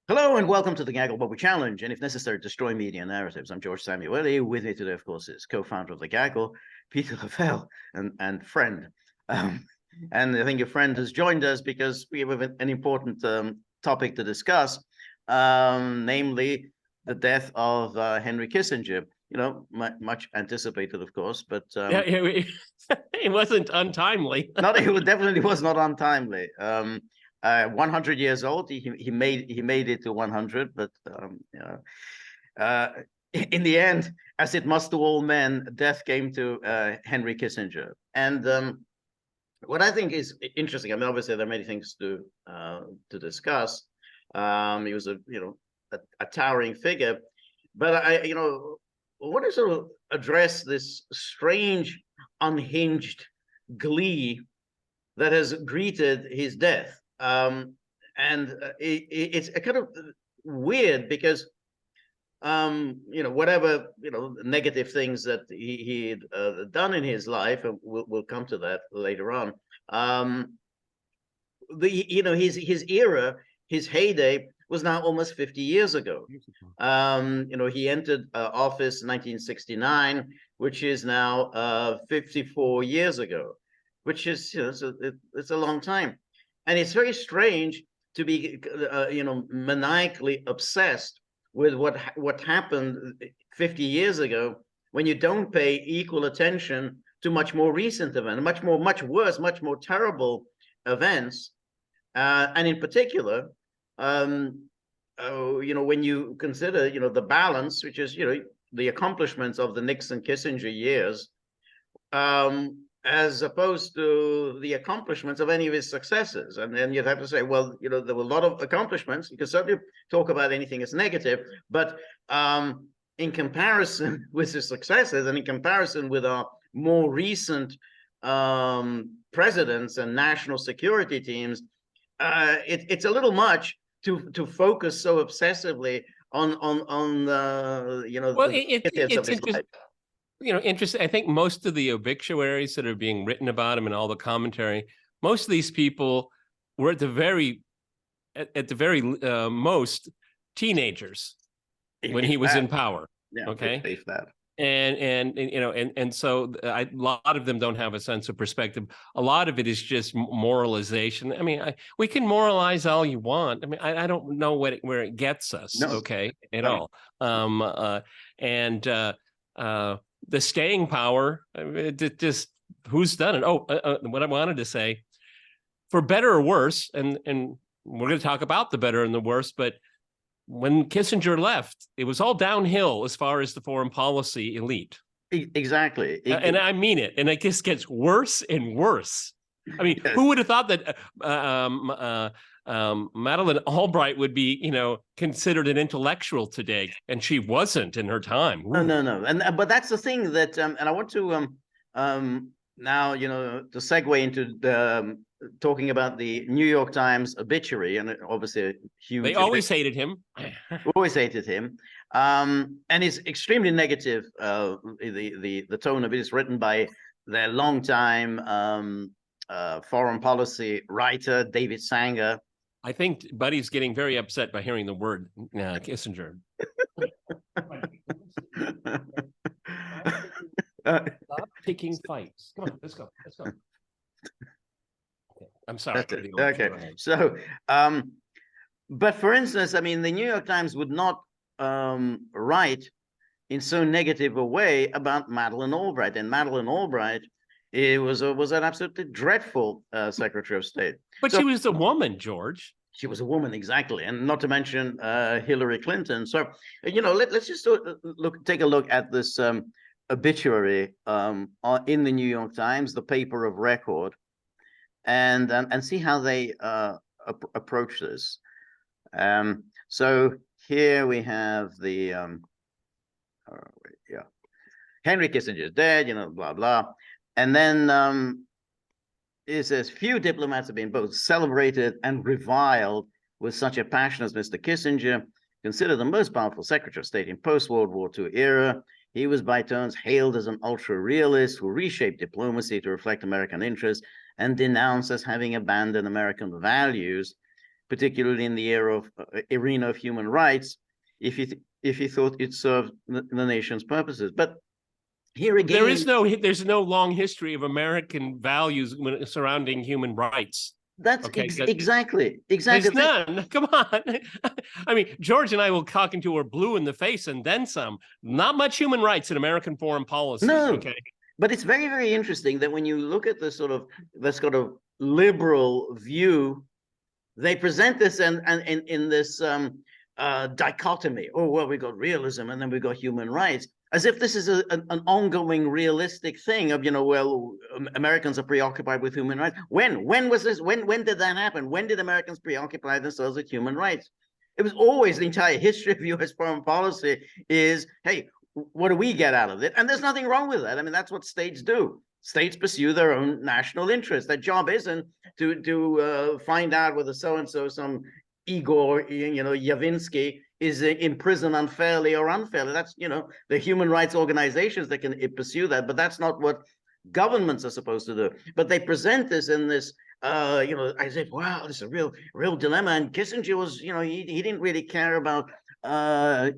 Hello and welcome to the Gaggle Bubble Challenge, and if necessary, destroy media narratives. I'm George Szamuely. With me today, of course, is co-founder of the Gaggle, Peter Lavelle, and friend. And I think your friend has joined us because we have an important topic to discuss, namely the death of Henry Kissinger. You know, much anticipated, of course, but it wasn't untimely. it definitely was not untimely. 100 years old. He made it to 100, but in the end, as it must to all men, death came to Henry Kissinger. And what I think is interesting, I mean, obviously there are many things to discuss. He was a towering figure, but I want to sort of address this strange, unhinged glee that has greeted his death. It's a kind of weird because whatever negative things that he'd done in his life, and we'll come to that later on. His era, his heyday was now almost 50 years ago. He entered office in 1969, which is now 54 years ago, which is it's a long time. And it's very strange to be, maniacally obsessed with what happened 50 years ago when you don't pay equal attention to much more recent events, much worse, much more terrible events. And in particular, when you consider, the balance, which is, the accomplishments of the Nixon-Kissinger years, as opposed to the accomplishments of any of his successors. And then you'd have to say, well, there were a lot of accomplishments. You can certainly talk about anything as negative, but in comparison with his successors and in comparison with our more recent presidents and national security teams, it's a little much to focus so obsessively on it's of his life. Interesting. I think most of the obituaries that are being written about him and all the commentary, most of these people were at the very most teenagers when he was in power. Yeah, okay. And so a lot of them don't have a sense of perspective. A lot of it is just moralization. I mean, we can moralize all you want. I mean, I don't know where it gets us. No. Okay, at all. The staying power, just who's done it? What I wanted to say, for better or worse, and we're going to talk about the better and the worse, but when Kissinger left, it was all downhill as far as the foreign policy elite. Exactly. And I mean it. And it just gets worse and worse. I mean, who would have thought that Madeleine Albright would be, considered an intellectual today, and she wasn't in her time. Ooh. No. But that's the thing that, and I want to now, to segue into talking about the New York Times obituary, and obviously a huge. They always hated him. Always hated him, and it's extremely negative. The tone of it is written by their longtime foreign policy writer David Sanger. I think Buddy's getting very upset by hearing the word Kissinger. Stop picking fights. Come on, let's go. Okay. I'm sorry. Okay. So, but for instance, I mean, the New York Times would not write in so negative a way about Madeleine Albright, and Madeleine Albright was an absolutely dreadful Secretary of State. But she was a woman, George. She was a woman, exactly, and not to mention Hillary Clinton. So, let's just take a look at this obituary in the New York Times, the paper of record, and see how they approach this. So here we have the Henry Kissinger is dead, blah blah, and then it says few diplomats have been both celebrated and reviled with such a passion as Mr. Kissinger. Considered the most powerful Secretary of State in post-World War II era, he was by turns hailed as an ultra-realist who reshaped diplomacy to reflect American interests and denounced as having abandoned American values. particularly in the arena of human rights, if he thought it served the nation's purposes. But here again, there's no long history of American values surrounding human rights. That's exactly. There's none. Come on. I mean, George and I will talk until we're blue in the face and then some. Not much human rights in American foreign policy. No, okay. But it's very, very interesting that when you look at the sort of liberal view, they present this and in this dichotomy. Oh, well, we got realism and then we got human rights, as if this is an ongoing realistic thing of, well, Americans are preoccupied with human rights. When was this? When did that happen? When did Americans preoccupy themselves with human rights? It was always the entire history of U.S. foreign policy is, hey, what do we get out of it? And there's nothing wrong with that. I mean, that's what states do. States pursue their own national interests. Their job isn't to find out whether so-and-so, some Igor, Yavinsky, is in prison unfairly or unfairly. That's, the human rights organizations that can pursue that, but that's not what governments are supposed to do. But they present this in this, I said, wow, this is a real dilemma. And Kissinger was, he didn't really care about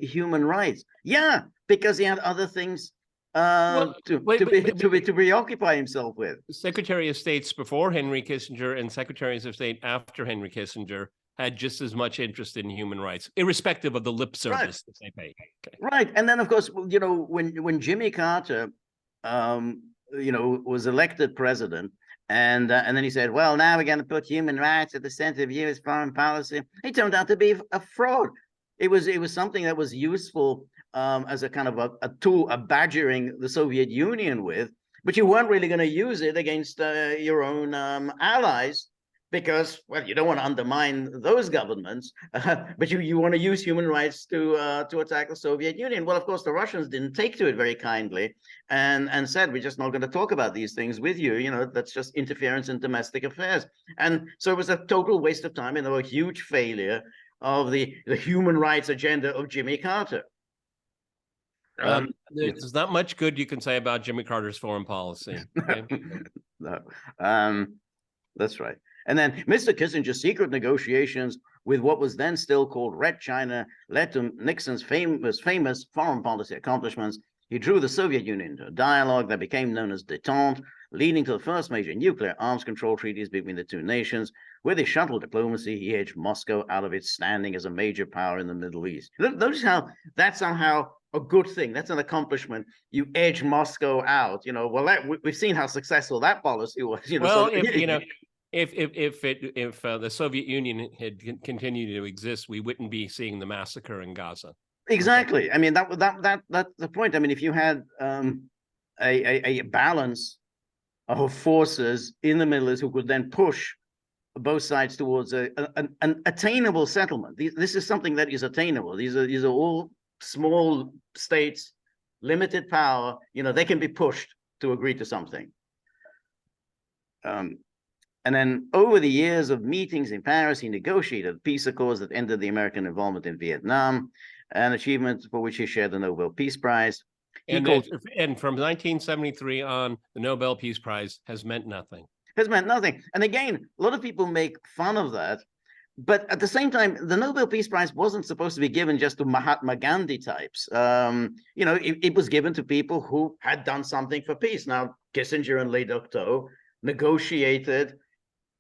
human rights. Yeah, because he had other things to preoccupy himself with. Secretary of States before Henry Kissinger and Secretaries of State after Henry Kissinger had just as much interest in human rights, irrespective of the lip service that they pay. Okay. Right. And then, of course, when Jimmy Carter, was elected president, and then he said, well, now we're going to put human rights at the center of U.S. foreign policy. He turned out to be a fraud. It was something that was useful as a kind of a tool, badgering the Soviet Union with, but you weren't really going to use it against your own allies, because, well, you don't want to undermine those governments, but you want to use human rights to attack the Soviet Union. Well, of course, the Russians didn't take to it very kindly and said, we're just not going to talk about these things with you. That's just interference in domestic affairs. And so it was a total waste of time and a huge failure of the human rights agenda of Jimmy Carter. There's not much good you can say about Jimmy Carter's foreign policy. Okay? No, that's right. And then Mr. Kissinger's secret negotiations with what was then still called Red China led to Nixon's famous foreign policy accomplishments. He drew the Soviet Union into a dialogue that became known as détente, leading to the first major nuclear arms control treaties between the two nations. With his shuttle diplomacy, he edged Moscow out of its standing as a major power in the Middle East. Notice how that's somehow a good thing. That's an accomplishment. You edge Moscow out. We've seen how successful that policy was. If the Soviet Union had continued to exist, we wouldn't be seeing the massacre in Gaza. Exactly. Okay. I mean, that's the point. I mean, if you had a balance of forces in the Middle East who could then push both sides towards an attainable settlement. This is something that is attainable. These are all small states, limited power. They can be pushed to agree to something. And then over the years of meetings in Paris, he negotiated peace accords that ended the American involvement in Vietnam, an achievement for which he shared the Nobel Peace Prize. And from 1973 on, the Nobel Peace Prize has meant nothing. Has meant nothing. And again, a lot of people make fun of that. But at the same time, the Nobel Peace Prize wasn't supposed to be given just to Mahatma Gandhi types. It was given to people who had done something for peace. Now, Kissinger and Le Docteau negotiated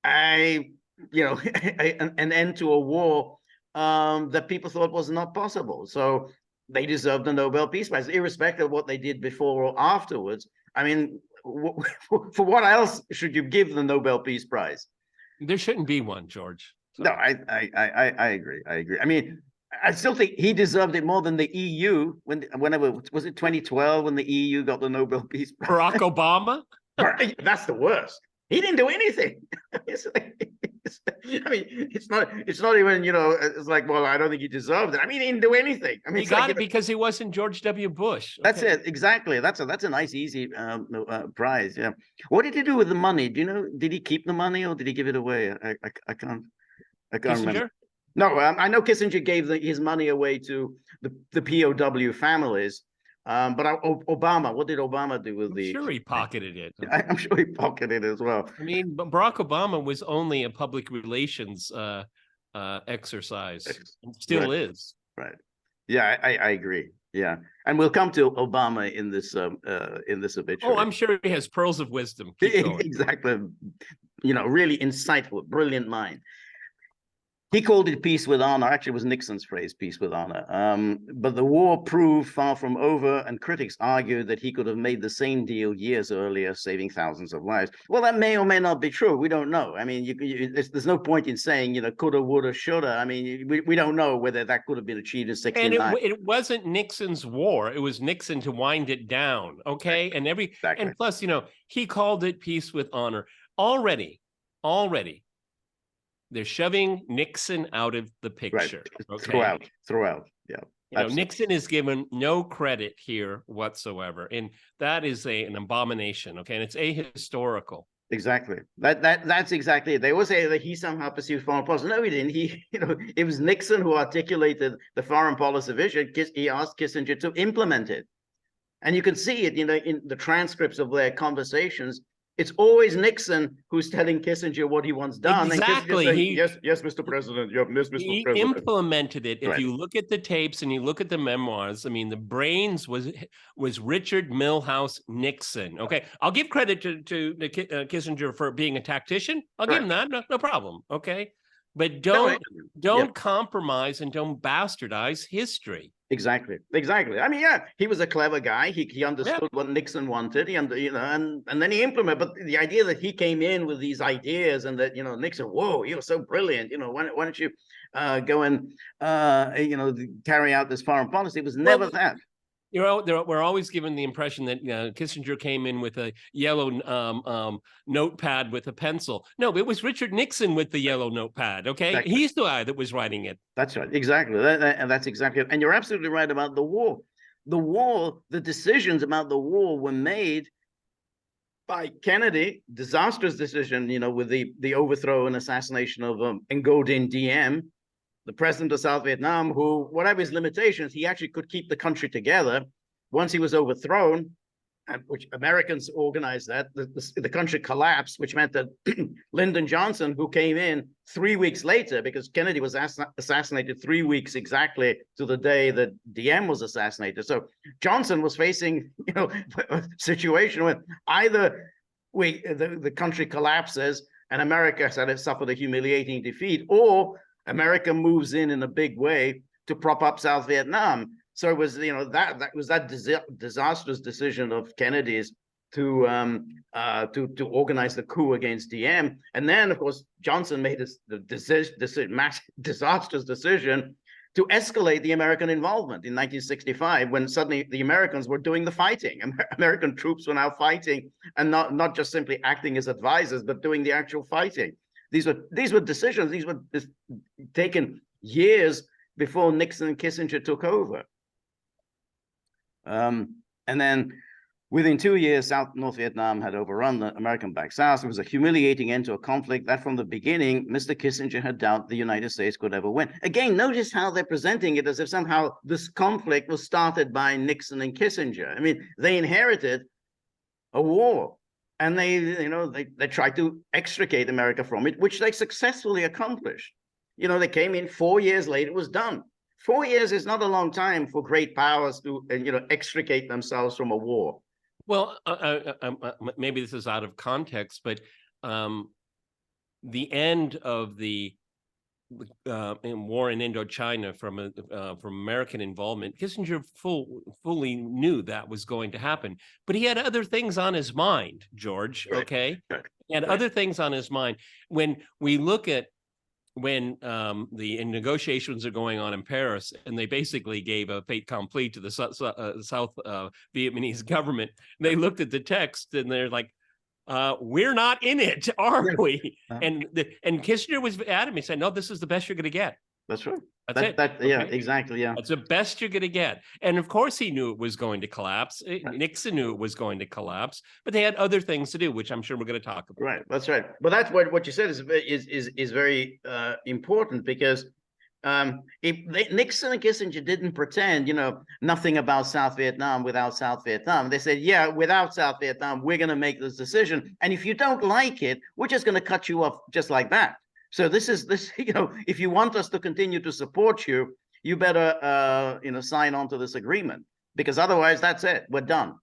an end to a war that people thought was not possible. So they deserved the Nobel Peace Prize, irrespective of what they did before or afterwards. I mean, for what else should you give the Nobel Peace Prize? There shouldn't be one, George. So. No, I agree. I mean, I still think he deserved it more than the EU. Whenever was it 2012 when the EU got the Nobel Peace Prize? Barack Obama? That's the worst. He didn't do anything. I mean, it's not even, it's like, well, I don't think he deserved it. I mean, he didn't do anything. I mean, he got it because he wasn't George W. Bush. Okay. That's it. Exactly. That's a nice, easy prize. Yeah. What did he do with the money? Do you know, did he keep the money or did he give it away? I can't remember. No, I know Kissinger gave his money away to the POW families. But Obama, what did Obama do with I'm sure he pocketed it. I'm sure he pocketed it as well. I mean, Barack Obama was only a public relations exercise. And still is. Right. Yeah, I agree. Yeah, and we'll come to Obama in this obituary. Oh, I'm sure he has pearls of wisdom. Keep going. Exactly. Really insightful, brilliant mind. He called it peace with honor. Actually, it was Nixon's phrase, peace with honor. But the war proved far from over, and critics argued that he could have made the same deal years earlier, saving thousands of lives. Well, that may or may not be true. We don't know. I mean, there's no point in saying, coulda, woulda, shoulda. I mean, we don't know whether that could have been achieved in 1969. And it wasn't Nixon's war. It was Nixon to wind it down. Okay. And and plus, he called it peace with honor. Already. They're shoving Nixon out of the picture. Right. Okay? Throughout. Yeah. Nixon is given no credit here whatsoever. And that is an abomination. Okay. And it's ahistorical. Exactly. That's exactly it. They always say that he somehow pursued foreign policy. No, he didn't. It was Nixon who articulated the foreign policy vision. He asked Kissinger to implement it. And you can see it, in the transcripts of their conversations. It's always Nixon who's telling Kissinger what he wants done. Exactly. And saying, yes, Mr. President. Yes, Mr. He President. implemented it. If you look at the tapes and you look at the memoirs, I mean, the brains was Richard Milhous Nixon. Okay, I'll give credit to Kissinger for being a tactician. I'll give him that. No problem. Okay, but don't compromise and don't bastardize history. Exactly. I mean, yeah, he was a clever guy. He understood what Nixon wanted. And then he implemented. But the idea that he came in with these ideas and that Nixon, whoa, you're so brilliant. Why don't you go and carry out this foreign policy? It was never that. We're always given the impression that Kissinger came in with a yellow notepad with a pencil. No, it was Richard Nixon with the yellow notepad. Okay, exactly. He's the guy that was writing it. That's right, exactly, and that's exactly it. And you're absolutely right about the war. The decisions about the war were made by Kennedy. Disastrous decision, with the overthrow and assassination of Ngo Dinh Diem, the president of South Vietnam, who, whatever his limitations, he actually could keep the country together. Once he was overthrown, and which Americans organized that, the country collapsed, which meant that Lyndon Johnson, who came in 3 weeks later, because Kennedy was assassinated 3 weeks exactly to the day that Diem was assassinated. So Johnson was facing, a situation where either the country collapses and America has suffered a humiliating defeat, or America moves in a big way to prop up South Vietnam. So it was, that was that disastrous decision of Kennedy's to organize the coup against Diem, and then of course Johnson made the disastrous decision to escalate the American involvement in 1965, when suddenly the Americans were doing the fighting. American troops were now fighting, and not just simply acting as advisors, but doing the actual fighting. These were decisions. These were taken years before Nixon and Kissinger took over. And then within 2 years, North Vietnam had overrun the American-backed South. It was a humiliating end to a conflict that from the beginning, Mr. Kissinger had doubted the United States could ever win. Again, notice how they're presenting it as if somehow this conflict was started by Nixon and Kissinger. I mean, they inherited a war. And they tried to extricate America from it, which they successfully accomplished. They came in 4 years later, it was done. 4 years is not a long time for great powers to, extricate themselves from a war. Well, maybe this is out of context, but the end of the war in Indochina from American involvement, Kissinger fully knew that was going to happen, but he had other things on his mind, George. Okay, he had other things on his mind. When we look at the negotiations are going on in Paris, and they basically gave a fait accompli to the South Vietnamese government, they looked at the text and they're like, we're not in it, are we? And Kissinger was adamant. He said, no, this is the best you're going to get. That's right. That's it. Yeah, exactly. Yeah. That's the best you're going to get. And of course he knew it was going to collapse. Nixon knew it was going to collapse, but they had other things to do, which I'm sure we're going to talk about. Right. That's right. But that's what you said is very important, because Nixon and Kissinger didn't pretend, nothing about South Vietnam without South Vietnam. They said, yeah, without South Vietnam, we're going to make this decision. And if you don't like it, we're just going to cut you off just like that. So this, if you want us to continue to support you, you better, sign on to this agreement, because otherwise that's it. We're done.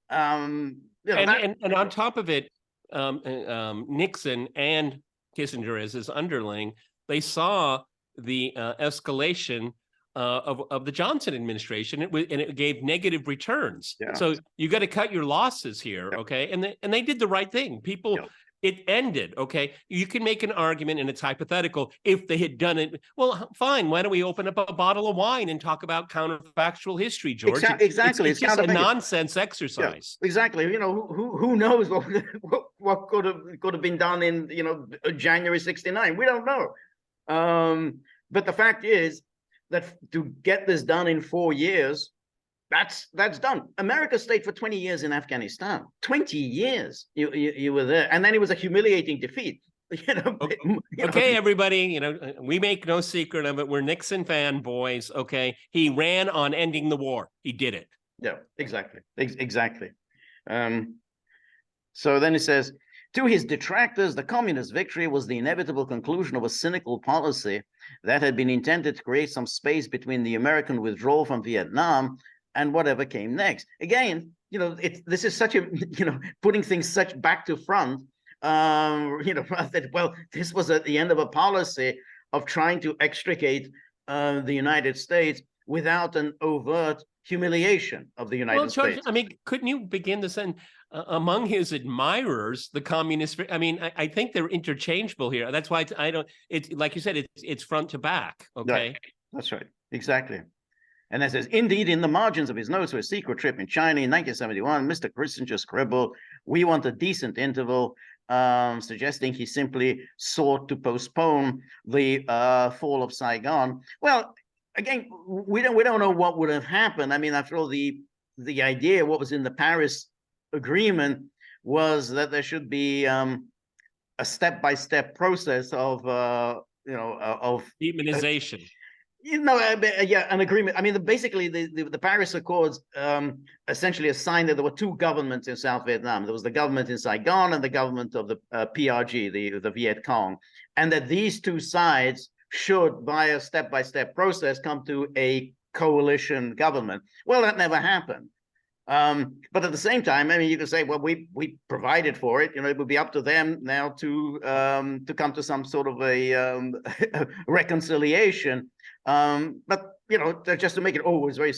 And on top of it, Nixon and Kissinger as his underling, they saw the escalation of the Johnson administration, and it gave negative returns. Yeah. So you got to cut your losses here, okay? And they did the right thing. People, it ended, okay? You can make an argument, and it's hypothetical, if they had done it. Well, fine. Why don't we open up a bottle of wine and talk about counterfactual history, George? Exactly. It's just a nonsense exercise. Yeah, exactly. Who knows what could have been done in January '69? We don't know. But the fact is that to get this done in 4 years, that's done. America stayed for 20 years in Afghanistan. 20 years you were there, and then it was a humiliating defeat. Okay, everybody, we make no secret of it. We're Nixon fanboys. Okay, he ran on ending the war. He did it. Yeah, exactly. So then he says, to his detractors, the communist victory was the inevitable conclusion of a cynical policy that had been intended to create some space between the American withdrawal from Vietnam and whatever came next. Again, this is such a, putting things such back to front, that, well, this was at the end of a policy of trying to extricate the United States without an overt humiliation of the United States. I mean, couldn't you begin to send among his admirers, the communists? I mean, I think they're interchangeable here. That's why it's like you said, it's front to back. Okay. Right. That's right. Exactly. And it says, indeed, in the margins of his notes for a secret trip in China in 1971, Mr. Kissinger scribbled, "We want a decent interval," suggesting he simply sought to postpone the fall of Saigon. Well, again, we don't know what would have happened. I mean, after all, the idea, what was in the Paris Agreement, was that there should be a step-by-step process of demonization. An agreement. I mean, basically, the Paris Accords essentially assigned that there were two governments in South Vietnam. There was the government in Saigon and the government of the PRG, the Viet Cong, and that these two sides should, by a step-by-step process, come to a coalition government. Well, that never happened. But at the same time, I mean, you can say, well, we provided for it. It would be up to them now to come to some sort of a reconciliation. But just to make it always very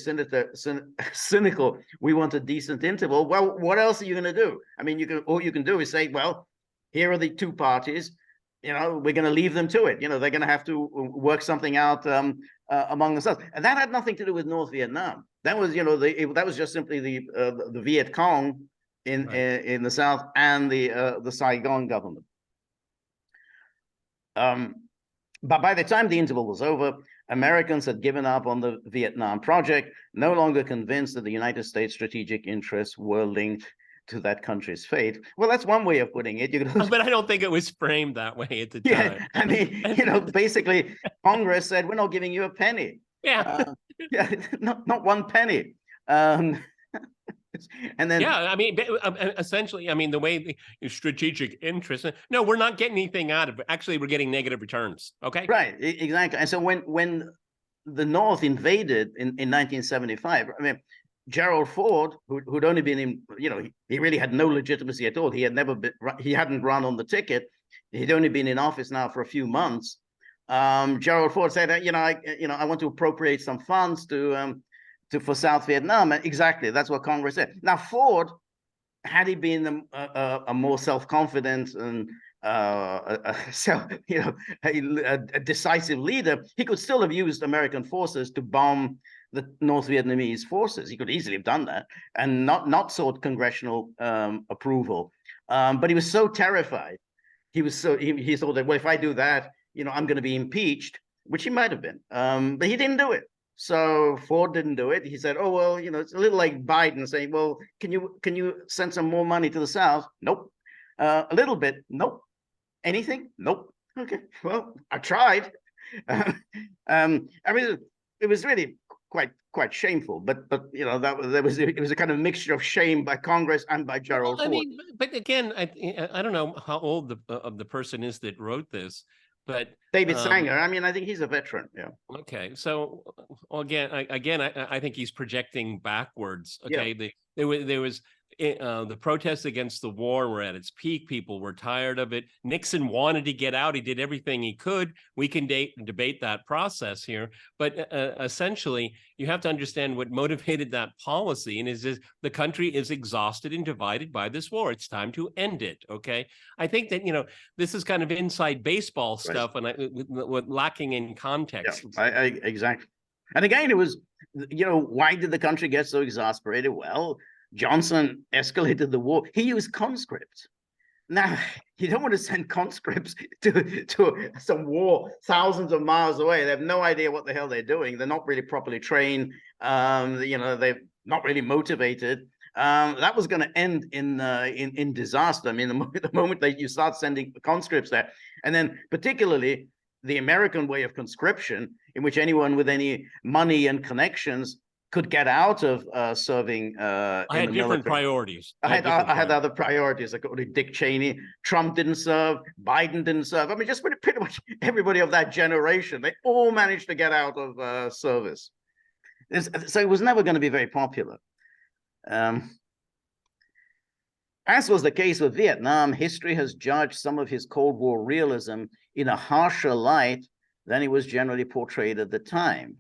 cynical, we want a decent interval. Well, what else are you going to do? I mean, all you can do is say, well, here are the two parties. We're going to leave them to it. They're going to have to work something out among themselves, and that had nothing to do with North Vietnam. That was, that was just simply the Viet Cong in the south and the Saigon government. But by the time the interval was over, Americans had given up on the Vietnam project, no longer convinced that the United States' strategic interests were linked to that country's fate. Well, that's one way of putting it. But I don't think it was framed that way at the time. Yeah, I mean, basically, Congress said, we're not giving you a penny. Yeah. Not one penny. And then, I mean, essentially, I mean, the way the strategic interest. No, we're not getting anything out of it. Actually, we're getting negative returns. Okay. Right. Exactly. And so when the North invaded in 1975, I mean, Gerald Ford, who'd only been in, he really had no legitimacy at all. He hadn't run on the ticket. He'd only been in office now for a few months. Gerald Ford said, I want to appropriate some funds for South Vietnam. Exactly, that's what Congress said. Now, Ford, had he been a more self-confident and a decisive leader, he could still have used American forces to bomb the North Vietnamese forces. He could easily have done that and not sought congressional approval. But he was so terrified. He thought that, well, if I do that, I'm going to be impeached, which he might have been. But he didn't do it. So Ford didn't do it. He said, oh, well, it's a little like Biden saying, well, can you send some more money to the South? Nope. A little bit. Nope. Anything? Nope. Okay. Well, I tried. I mean, it was really quite shameful, but it was a kind of mixture of shame by Congress and by Gerald Ford. I mean, but again, I don't know how old the person is that wrote this, But David Sanger, I mean, I think he's a veteran. Yeah. Okay, so I think he's projecting backwards. Okay, there was the protests against the war were at its peak. People were tired of it. Nixon wanted to get out. He did everything he could. We can debate that process here, but essentially, you have to understand what motivated that policy, and is the country is exhausted and divided by this war. It's time to end it. Okay, I think that this is kind of inside baseball stuff, and lacking in context. Yeah, exactly. And again, it was, why did the country get so exasperated? Well, Johnson escalated the war. He used conscripts. Now, you don't want to send conscripts to some war thousands of miles away. They have no idea what the hell they're doing. They're not really properly trained. They're not really motivated. That was going to end in disaster. I mean, the moment that you start sending conscripts there, and then particularly the American way of conscription, in which anyone with any money and connections could get out of serving. I had different priorities. I had other priorities. Like Dick Cheney, Trump didn't serve, Biden didn't serve. I mean, just pretty much everybody of that generation, they all managed to get out of service. So it was never going to be very popular. As was the case with Vietnam, history has judged some of his Cold War realism in a harsher light than it was generally portrayed at the time.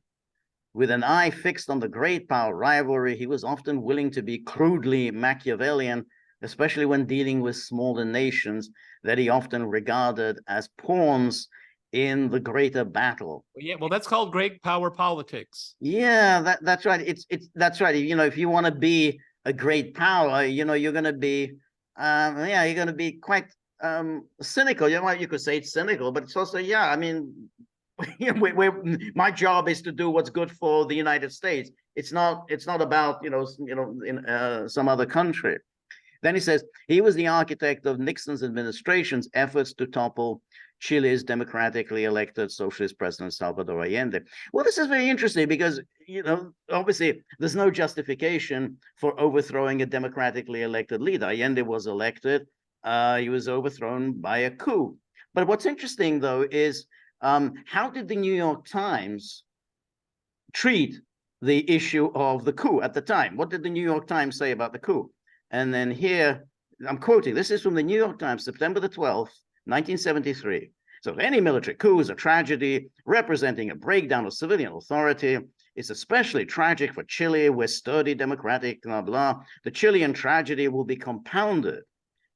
With an eye fixed on the great power rivalry, he was often willing to be crudely Machiavellian, especially when dealing with smaller nations that he often regarded as pawns in the greater battle. Yeah, well, that's called great power politics. Yeah, that's right. That's right. If you want to be a great power, you're going to be, you're going to be quite cynical. You could say it's cynical, but it's also, I mean, my job is to do what's good for the United States. It's not about in some other country. Then he says he was the architect of Nixon's administration's efforts to topple Chile's democratically elected socialist president Salvador Allende. Well, this is very interesting because obviously there's no justification for overthrowing a democratically elected leader. Allende was elected. He was overthrown by a coup. But what's interesting though is how did the New York Times treat the issue of the coup at the time? What did the New York Times say about the coup? And then here, I'm quoting, this is from the New York Times, September the 12th, 1973. So any military coup is a tragedy representing a breakdown of civilian authority. It's especially tragic for Chile, where sturdy democratic, blah, blah. The Chilean tragedy will be compounded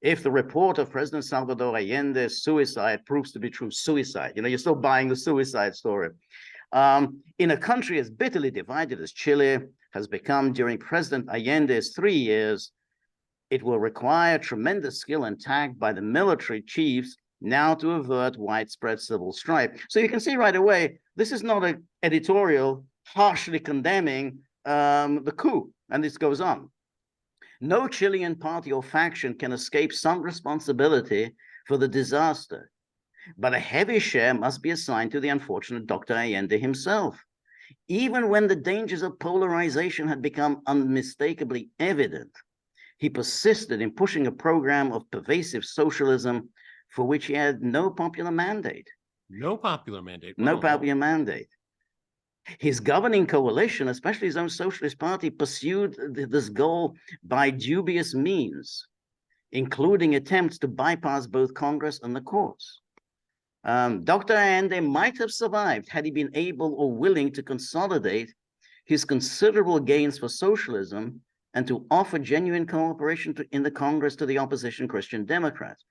if the report of President Salvador Allende's suicide proves to be true. Suicide, you're still buying the suicide story. In a country as bitterly divided as Chile has become during President Allende's 3 years, it will require tremendous skill and tact by the military chiefs now to avert widespread civil strife. So you can see right away, this is not an editorial harshly condemning the coup, and this goes on. No Chilean party or faction can escape some responsibility for the disaster, but a heavy share must be assigned to the unfortunate Dr. Allende himself. Even when the dangers of polarization had become unmistakably evident, he persisted in pushing a program of pervasive socialism for which he had no popular mandate. No popular mandate. No popular mandate. His governing coalition, especially his own Socialist Party, pursued this goal by dubious means, including attempts to bypass both Congress and the courts. Dr. Allende might have survived had he been able or willing to consolidate his considerable gains for socialism and to offer genuine cooperation in the Congress to the opposition Christian Democrats.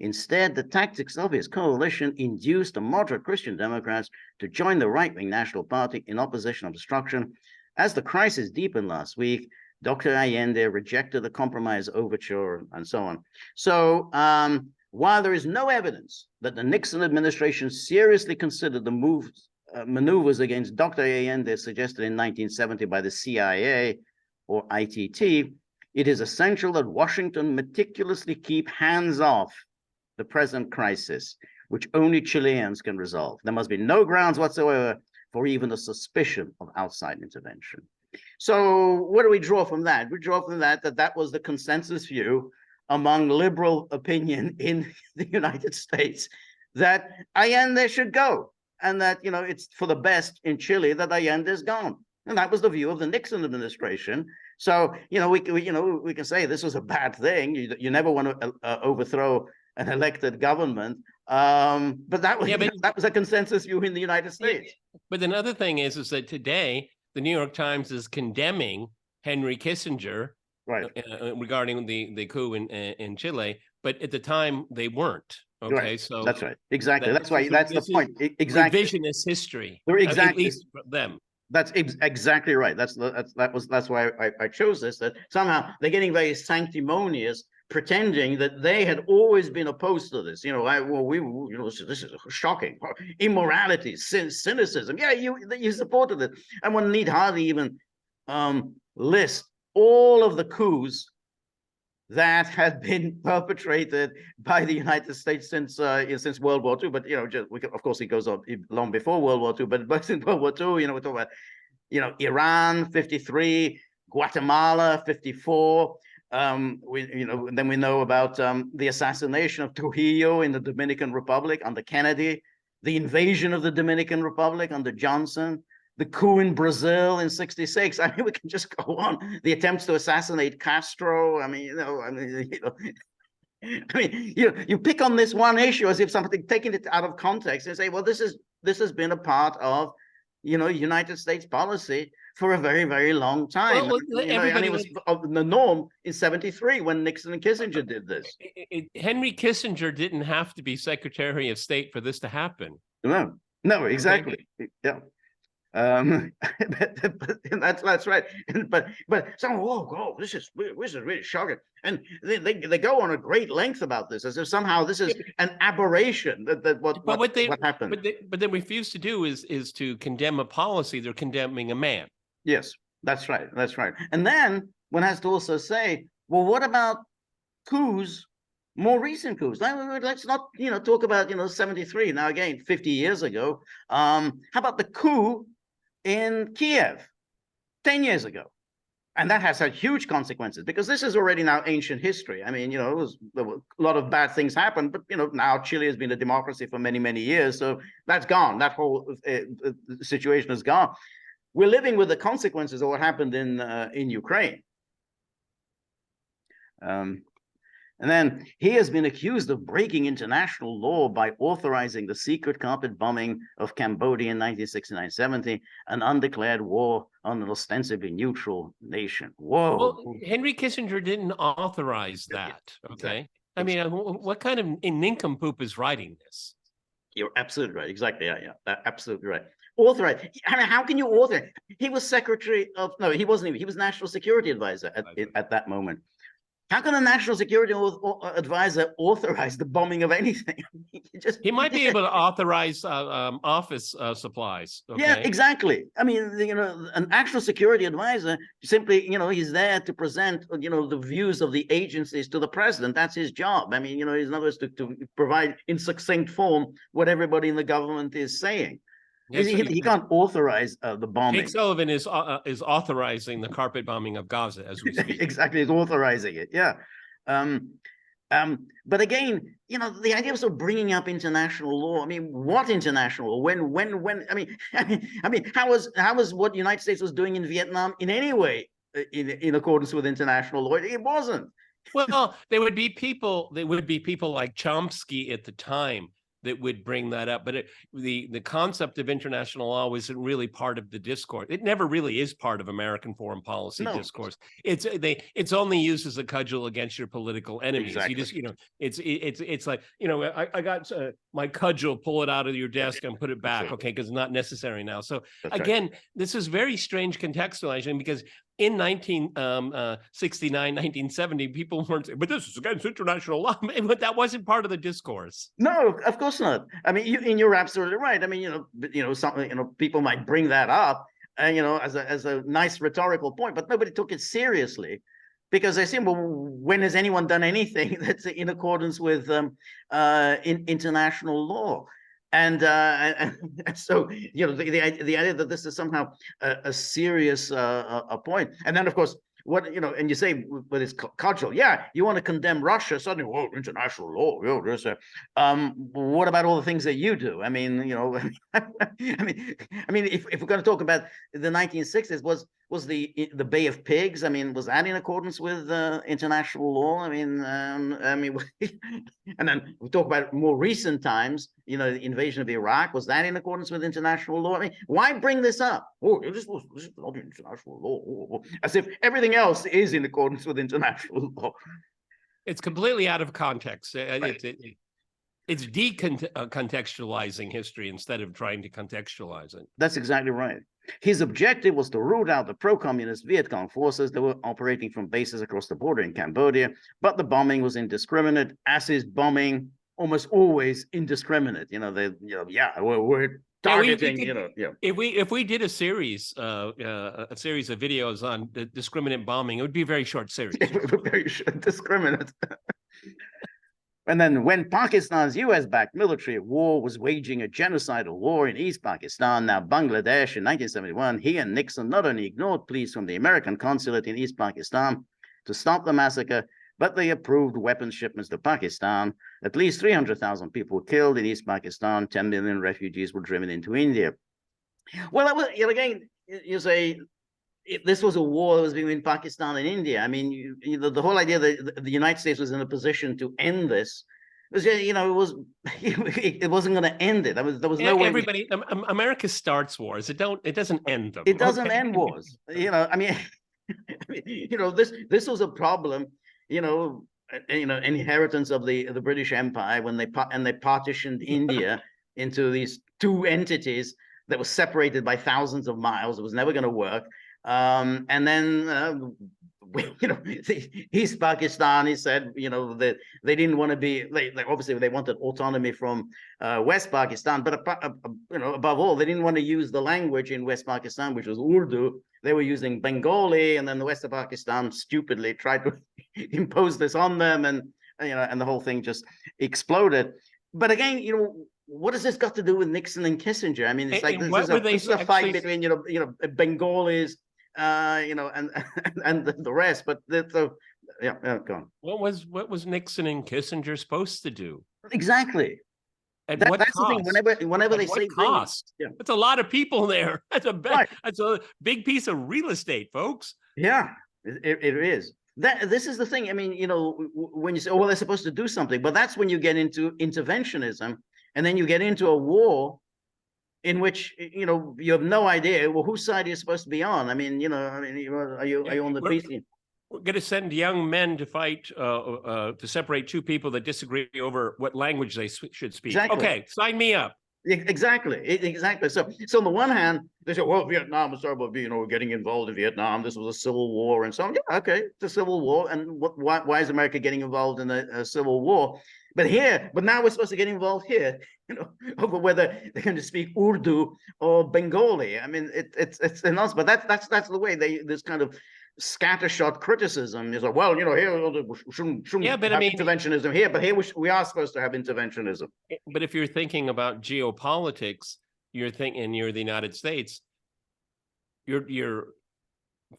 Instead, the tactics of his coalition induced the moderate Christian Democrats to join the right-wing National Party in opposition of obstruction. As the crisis deepened last week, Dr. Allende rejected the compromise overture and so on. So while there is no evidence that the Nixon administration seriously considered the maneuvers against Dr. Allende suggested in 1970 by the CIA or ITT, it is essential that Washington meticulously keep hands off the present crisis, which only Chileans can resolve. There must be no grounds whatsoever for even a suspicion of outside intervention. So what do we draw from that? We draw from that that was the consensus view among liberal opinion in the United States, that Allende should go, and that, you know, it's for the best in Chile that Allende is gone. And that was the view of the Nixon administration. So, you know, we can say this was a bad thing. You never want to overthrow an elected government. But that was, that was a consensus view in the United States. But another thing is that today the New York Times is condemning Henry Kissinger, right, regarding the coup in Chile, but at the time they weren't. Okay, right. So that's right. Exactly. That's why. That's the point. Exactly. Revisionist history. Exactly. At least them. That's exactly right. That's why I chose this. That somehow they're getting very sanctimonious, pretending that they had always been opposed to this. You know, this is shocking. Immorality, cynicism. Yeah, you supported it, and one need hardly even list all of the coups that had been perpetrated by the United States since World War II. But, you know, of course, it goes on long before World War II. But since World War II, you know, we're talking about, you know, Iran, 53, Guatemala, 54. Then we know about the assassination of Trujillo in the Dominican Republic under Kennedy, the invasion of the Dominican Republic under Johnson, the coup in Brazil in '66. I mean, we can just go on. The attempts to assassinate Castro. I mean, you pick on this one issue as if something, taking it out of context and say, well, this has been a part of, you know, United States policy for a very, very long time. Well, and it was the norm in '73 when Nixon and Kissinger did this. Henry Kissinger didn't have to be Secretary of State for this to happen. No, exactly. Okay. Yeah. That's right. But so this is really shocking, and they go on a great length about this as if somehow this is an aberration. What happened? But they refuse to do is to condemn a policy. They're condemning a man. Yes, that's right. That's right. And then one has to also say, well, what about coups? More recent coups. Let's not, you know, talk about, you know, '73. Now again, 50 years ago. How about the coup in Kiev 10 years ago? And that has had huge consequences, because this is already now ancient history. I mean, you know, there were a lot of bad things happened, but, you know, now Chile has been a democracy for many, many years. So that's gone. That whole situation is gone. We're living with the consequences of what happened in Ukraine. And then he has been accused of breaking international law by authorizing the secret carpet bombing of Cambodia in 1969-70, an undeclared war on an ostensibly neutral nation. Whoa. Well, Henry Kissinger didn't authorize that. Okay. Exactly. I mean, what kind of nincompoop is writing this? You're absolutely right. Exactly. Yeah. Absolutely right. Authorize. I mean, how can you author? He was secretary of, no, he wasn't even, he was national security advisor at that moment. How can a national security advisor authorize the bombing of anything? He might be able to authorize office supplies. Okay? Yeah, exactly. I mean, you know, an national security advisor simply, you know, he's there to present, you know, the views of the agencies to the president. That's his job. I mean, you know, in other words, to provide in succinct form what everybody in the government is saying. Yes, he can't authorize the bombing. Jake Sullivan is authorizing the carpet bombing of Gaza as we speak. Exactly, he's authorizing it. Yeah. But again, you know, the idea of sort of bringing up international law. I mean, what international law? When? I mean, how was what the United States was doing in Vietnam in any way in accordance with international law? It wasn't. Well, there would be people like Chomsky at the time that would bring that up, but the concept of international law wasn't really part of the discourse. It never really is part of American foreign policy discourse. It's only used as a cudgel against your political enemies. Exactly. You just, you know, it's like, you know, I got my cudgel, pull it out of your desk and put it back, okay, because it's not necessary now. So again, this is very strange contextualization, because in 1969, 1970, people weren't saying, but this is against international law. But that wasn't part of the discourse. No, of course not. I mean, you're absolutely right. I mean, people might bring that up, you know, as a nice rhetorical point, but nobody took it seriously, because they say, well, when has anyone done anything that's in accordance with international law? And so, you know, the idea that this is somehow a serious point. And then, of course, what, you know, and you say, but it's cultural. Yeah, you want to condemn Russia, suddenly, whoa, international law. What about all the things that you do? I mean, you know, I mean, if we're going to talk about the 1960s, was the Bay of Pigs? I mean, was that in accordance with international law? I mean, and then we talk about more recent times. You know, the invasion of Iraq, was that in accordance with international law? I mean, why bring this up? Oh, this is not international law, as if everything else is in accordance with international law. It's completely out of context. Right. It's decontextualizing history instead of trying to contextualize it. That's exactly right. His objective was to root out the pro-communist Viet Cong forces that were operating from bases across the border in Cambodia, but the bombing was indiscriminate, as is bombing almost always indiscriminate. You know, we're targeting. If we did a series of videos on the discriminate bombing, it would be a very short series. Very discriminate. And then when Pakistan's US-backed military war was waging a genocidal war in East Pakistan, now Bangladesh, in 1971, he and Nixon not only ignored pleas from the American consulate in East Pakistan to stop the massacre, but they approved weapons shipments to Pakistan. At least 300,000 people were killed in East Pakistan. 10 million refugees were driven into India. Well, that was, again, you say, this was a war that was between Pakistan and India. I mean, the whole idea that the United States was in a position to end this was, it wasn't going to end it. There was no way. Everybody, America starts wars. It doesn't end them. It doesn't end wars. I mean, this was a problem. Inheritance of the British Empire when they partitioned India into these two entities that were separated by thousands of miles. It was never going to work. And then, East Pakistan, he said, that they didn't want to be, obviously they wanted autonomy from West Pakistan, but above all, they didn't want to use the language in West Pakistan, which was Urdu. They were using Bengali, and then the West of Pakistan stupidly tried to impose this on them, and the whole thing just exploded. But again, what has this got to do with Nixon and Kissinger? I mean, it's like this is a fight between Bengalis, and the rest. But go on. What was Nixon and Kissinger supposed to do? Exactly. At what that's cost? The thing. Whenever they say cost, that's a lot of people there. That's a big piece of real estate, folks. Yeah, it is. This is the thing. I mean, when you say, oh, well, they're supposed to do something, but that's when you get into interventionism, and then you get into a war in which you have no idea, well, whose side you're supposed to be on. I mean, are you on the peace? We're going to send young men to fight to separate two people that disagree over what language they should speak. Exactly. Okay, sign me up. Exactly. So on the one hand, they say, well, Vietnam was talking about getting involved in Vietnam. This was a civil war and so on. Yeah, okay, it's a civil war. And why is America getting involved in a civil war? But now we're supposed to get involved here, over whether they're going to speak Urdu or Bengali. I mean, it's enough. But that's the way this kind of scattershot criticism is like, well, here we shouldn't have interventionism here, but here we are supposed to have interventionism. But if you're thinking about geopolitics, you're the United States, your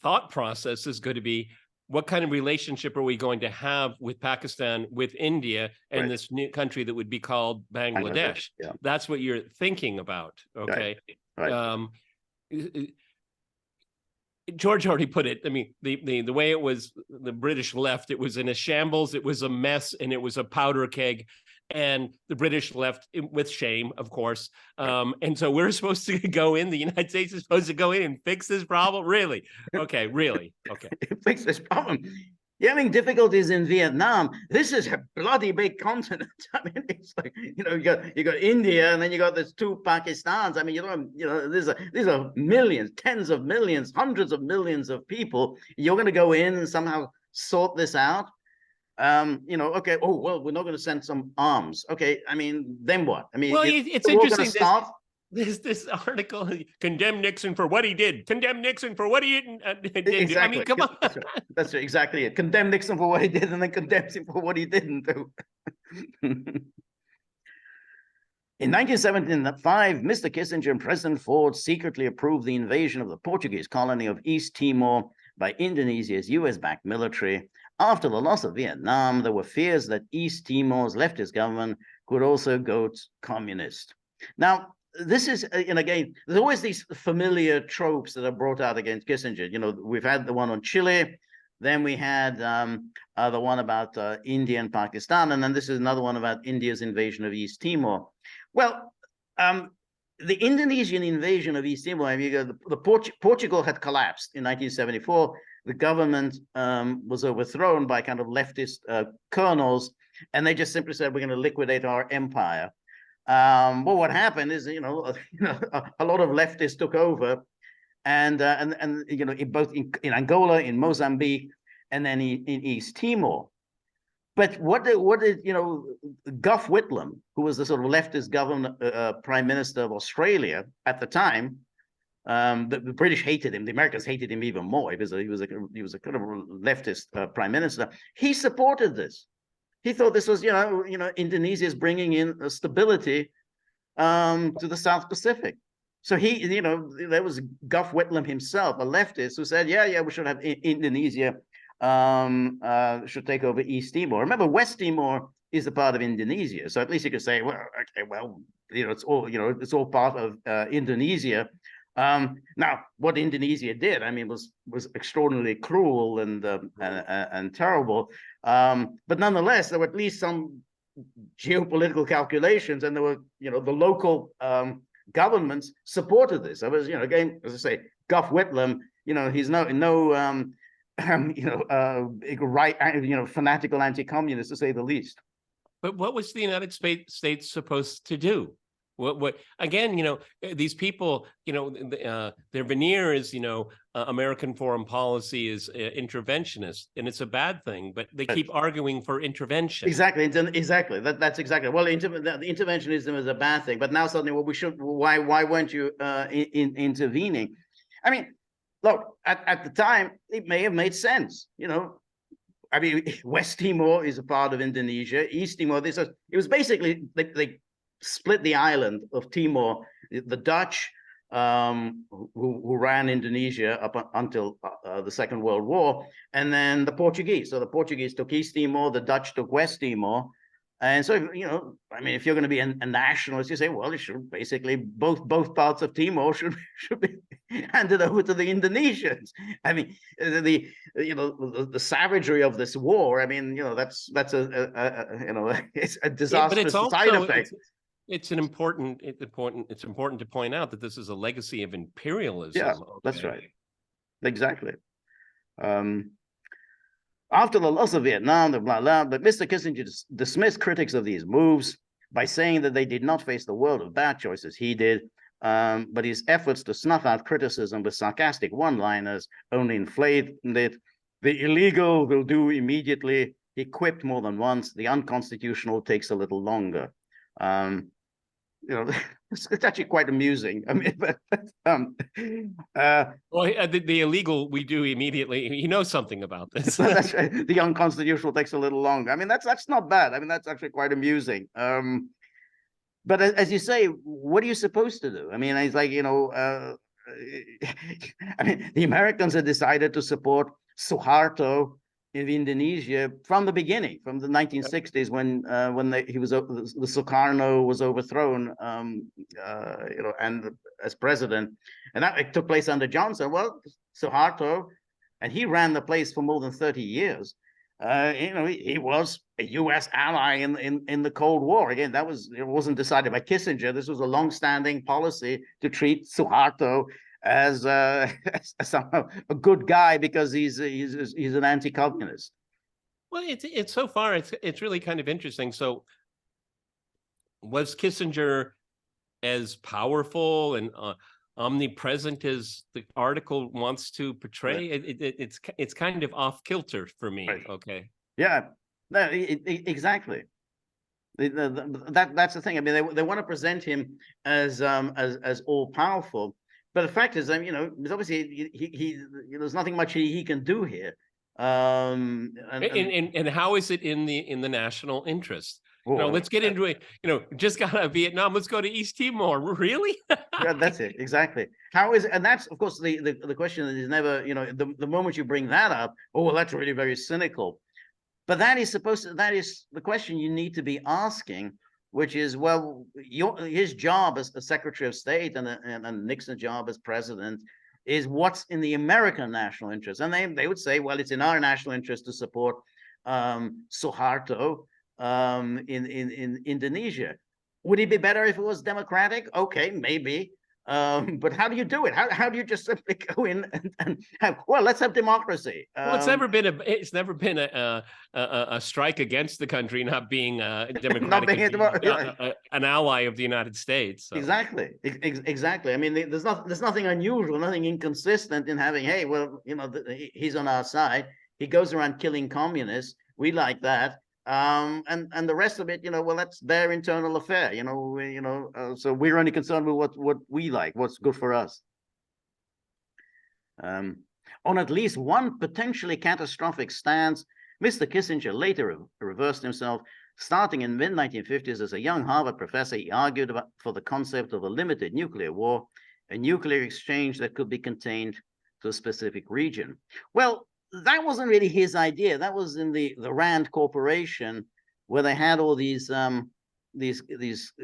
thought process is going to be, what kind of relationship are we going to have with Pakistan, with India, and this new country that would be called Bangladesh? Yeah. That's what you're thinking about. Okay. Right. George already put it. I mean, the way it was, the British left, it was in a shambles, it was a mess, and it was a powder keg. And the British left with shame, of course. And so we're supposed to go in, the United States is supposed to go in and fix this problem? Really? Okay, really? Okay. Fix this problem. You're having difficulties in Vietnam. This is a bloody big continent. I mean, it's like, you got India, and then you got these two Pakistans. I mean, these are millions, tens of millions, hundreds of millions of people. You're going to go in and somehow sort this out. Okay. Oh, well, we're not going to send some arms. Okay. I mean, then what? I mean, well, it's interesting. This article, condemn Nixon for what he did. Condemn Nixon for what he didn't. Exactly. I mean, come on. That's exactly it. Condemn Nixon for what he did, and then condemn him for what he didn't do. In 1975, Mr. Kissinger and President Ford secretly approved the invasion of the Portuguese colony of East Timor by Indonesia's US-backed military. After the loss of Vietnam, there were fears that East Timor's leftist government could also go communist. Now, this is, and again, there's always these familiar tropes that are brought out against Kissinger. You know, we've had the one on Chile, then we had the one about India and Pakistan, and then this is another one about India's invasion of East Timor. Well, the Indonesian invasion of East Timor, I mean, Portugal had collapsed in 1974. The government was overthrown by kind of leftist colonels, and they just simply said, we're going to liquidate our empire. Well, what happened is, a lot of leftists took over, and both in Angola, in Mozambique, and then in East Timor. But what did Gough Whitlam, who was the sort of leftist prime minister of Australia at the time, the British hated him, the Americans hated him even more. He was a kind of leftist prime minister. He supported this. He thought this was, Indonesia is bringing in stability to the South Pacific. So there was Gough Whitlam himself, a leftist, who said, yeah, we should have Indonesia should take over East Timor. Remember, West Timor is a part of Indonesia, so at least you could say, well, okay, well, it's all part of Indonesia. Now, what Indonesia did, I mean, was extraordinarily cruel and terrible. But nonetheless, there were at least some geopolitical calculations, and there were, the local governments supported this. I was, again, as I say, Gough Whitlam, he's fanatical anti-communist, to say the least. But what was the United States supposed to do? What again, these people, their veneer is, American foreign policy is interventionist, and it's a bad thing, but they keep arguing for intervention. Exactly. That's exactly. Well, the interventionism is a bad thing, but now suddenly, why weren't you intervening? I mean, look, at the time, it may have made sense, I mean, West Timor is a part of Indonesia. East Timor, it was basically, they split the island of Timor. The Dutch, who ran Indonesia up until the Second World War, and then the Portuguese. So the Portuguese took East Timor, the Dutch took West Timor. And so, I mean, if you're going to be a nationalist, you say, well, it should basically both parts of Timor should be handed over to the Indonesians. I mean, the savagery of this war. I mean, that's it's a disastrous side effect. It's important to point out that this is a legacy of imperialism. Yeah, that's right. Exactly. After the loss of Vietnam, but Mr. Kissinger dismissed critics of these moves by saying that they did not face the world of bad choices he did, but his efforts to snuff out criticism with sarcastic one-liners only inflamed it. The illegal will do immediately. He quipped more than once. The unconstitutional takes a little longer. It's actually quite amusing. I mean, but the illegal we do immediately. He knows something about this. That's right. The unconstitutional takes a little longer. I mean, that's not bad. I mean, that's actually quite amusing. But as you say, what are you supposed to do? I mean, it's like, I mean, the Americans had decided to support Suharto in Indonesia from the beginning, from the 1960s, when the Sukarno was overthrown, and as president, and that took place under Johnson. Well, Suharto, and he ran the place for more than 30 years. He was a U.S. ally in the Cold War. Again, it wasn't decided by Kissinger. This was a long-standing policy to treat Suharto as somehow a good guy because he's an anti-communist. Well, it's so far it's really kind of interesting. So, was Kissinger as powerful and omnipresent as the article wants to portray? It's kind of off kilter for me. Right. Okay. Yeah. No, exactly. That's the thing. I mean, they want to present him as all powerful. But the fact is, obviously there's nothing much he can do here. And how is it in the national interest? let's get into it. Just got out of Vietnam. Let's go to East Timor. Really? Yeah, that's it. Exactly. How is, and that's, of course, the question that is never, the moment you bring that up, oh, well, that's really very cynical. But that is the question you need to be asking, which is, well, his job as a Secretary of State and Nixon's job as president is what's in the American national interest. And they would say, well, it's in our national interest to support Suharto in Indonesia. Would it be better if it was democratic? Okay, maybe. But how do you do it? How do you just simply go in and have, well, let's have democracy? Well, it's never been a strike against the country not being democratic, an ally of the United States. So. Exactly. I mean, there's nothing unusual, nothing inconsistent in having, hey, well, he's on our side. He goes around killing communists. We like that. And the rest of it, well, that's their internal affair, so we're only concerned with what we like, what's good for us. On at least one potentially catastrophic stance, Mr. Kissinger later reversed himself. Starting in mid-1950s as a young Harvard professor, he argued for the concept of a limited nuclear war, a nuclear exchange that could be contained to a specific region. Well, that wasn't really his idea. That was in the Rand Corporation, where they had all these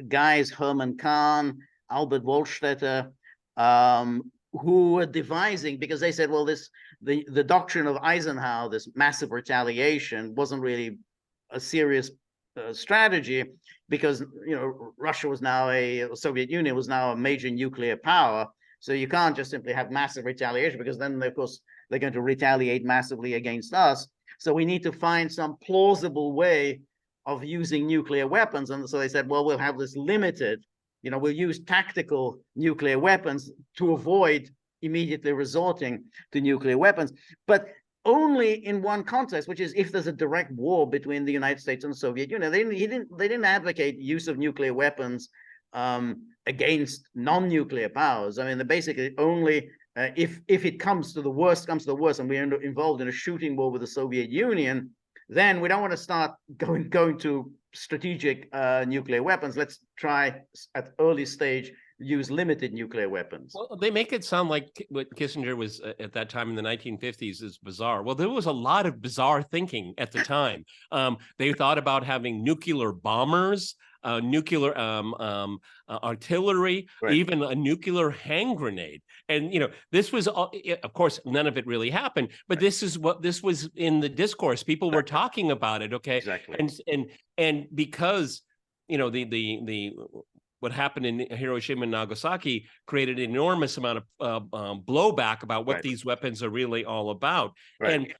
guys, Herman Kahn, Albert Wohlstetter, who were devising, because they said, well, the doctrine of Eisenhower, this massive retaliation, wasn't really a serious strategy, because Russia was now Soviet Union was now a major nuclear power. So you can't just simply have massive retaliation, because then, of course, they're going to retaliate massively against us. So we need to find some plausible way of using nuclear weapons. And so they said, well, we'll have this limited, we'll use tactical nuclear weapons to avoid immediately resorting to nuclear weapons, but only in one context, which is if there's a direct war between the United States and the Soviet Union. They didn't advocate use of nuclear weapons against non-nuclear powers. I mean, they basically only if it comes to the worst, and we're involved in a shooting war with the Soviet Union, then we don't want to start going to strategic nuclear weapons. Let's try at early stage use limited nuclear weapons. Well, they make it sound like what Kissinger was at that time in the 1950s is bizarre. Well, there was a lot of bizarre thinking at the time. They thought about having nuclear bombers, nuclear artillery, right, even a nuclear hand grenade. And, this was, of course, none of it really happened, but this was in the discourse. People were talking about it. Okay. Exactly. And because, what happened in Hiroshima and Nagasaki created an enormous amount of blowback about what, right, these weapons are really all about. Right. And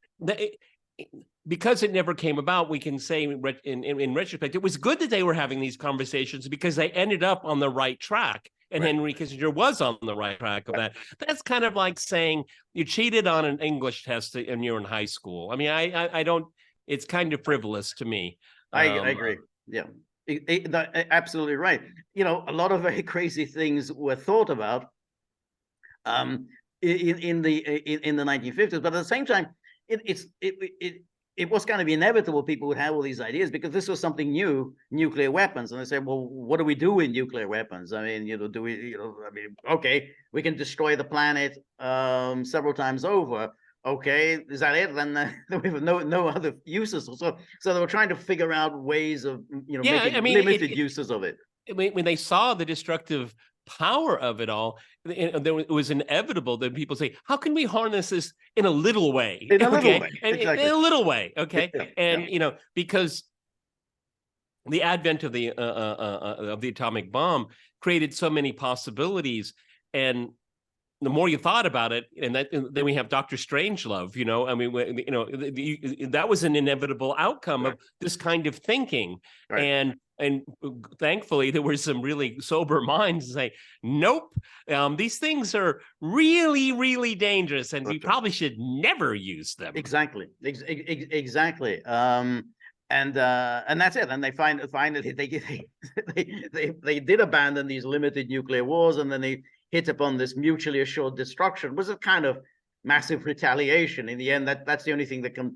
because it never came about, we can say in retrospect, it was good that they were having these conversations, because they ended up on the right track. And right, Henry Kissinger was on the right track of that. That's kind of like saying you cheated on an English test and you're in high school. I mean, I don't, it's kind of frivolous to me. I agree. Yeah. Absolutely right. A lot of very crazy things were thought about in the 1950s, but at the same time, it was kind of inevitable people would have all these ideas, because this was something new, nuclear weapons. And they said, well, what do we do with nuclear weapons? I mean, okay, we can destroy the planet several times over. Okay, is that it? Then we have no other uses. So they were trying to figure out ways of making limited uses of it. When they saw the destructive power of it all, it was inevitable that people say, how can we harness this in a little way? In a little way. Exactly. In a little way. Okay. Yeah. And because the advent of the atomic bomb created so many possibilities, and the more you thought about it, and then we have Dr. Strangelove, I mean, that was an inevitable outcome, right, of this kind of thinking. Right. And thankfully, there were some really sober minds to say, nope, these things are really, really dangerous, and we probably should never use them. Exactly. Exactly. And that's it. And they finally they did abandon these limited nuclear wars, and then they hit upon this mutually assured destruction. Was a kind of massive retaliation. In the end, that's the only thing that can,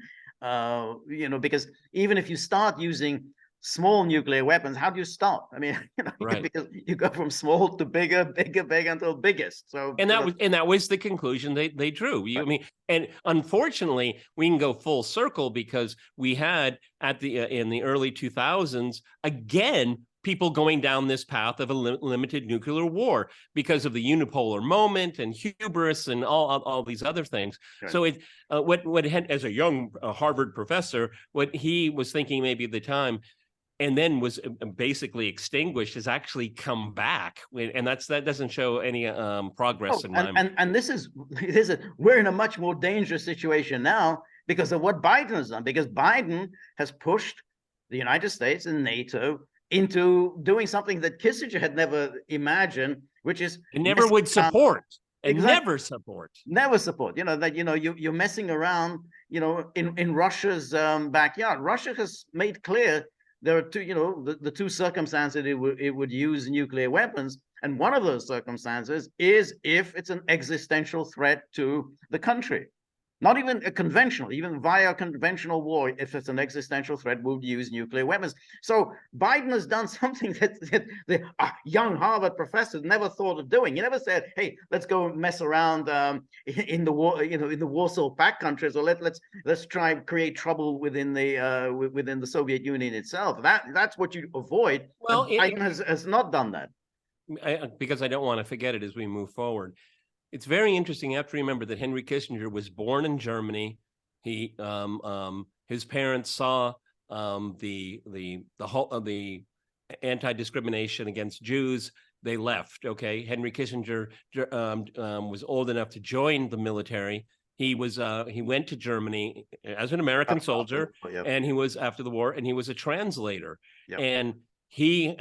because even if you start using small nuclear weapons, how do you stop? I mean, Right. because you go from small to bigger, bigger until biggest. So And that was the conclusion they drew. I mean, and unfortunately, we can go full circle because we had at the in the early 2000s again people going down this path of a limited nuclear war because of the unipolar moment and hubris and all these other things. Right. So what as a young Harvard professor, what he was thinking maybe at the time, and then was basically extinguished, has actually come back, and that doesn't show any progress in my mind. And this is we're in a much more dangerous situation now because of what Biden has done. Because Biden has pushed the United States and NATO into doing something that Kissinger had never imagined, which is never would support. And exactly. never support. You're messing around. In Russia's backyard. Russia has made clear. There are two, the two circumstances it would use nuclear weapons. And one of those circumstances is if it's an existential threat to the country. Not even a conventional, even via conventional war, if it's an existential threat, would use nuclear weapons. So Biden has done something that the young Harvard professors never thought of doing. He never said, "Hey, let's go mess around in the war, in the Warsaw Pact countries, or let's try and create trouble within the Soviet Union itself." That's what you avoid. Well, Biden has not done that. Because I don't want to forget it as we move forward. It's very interesting. You have to remember that Henry Kissinger was born in Germany. He his parents saw the anti-discrimination against Jews. They left. Okay, Henry Kissinger was old enough to join the military. He went to Germany as an American soldier, and he was after the war, and he was a translator. Yep. And he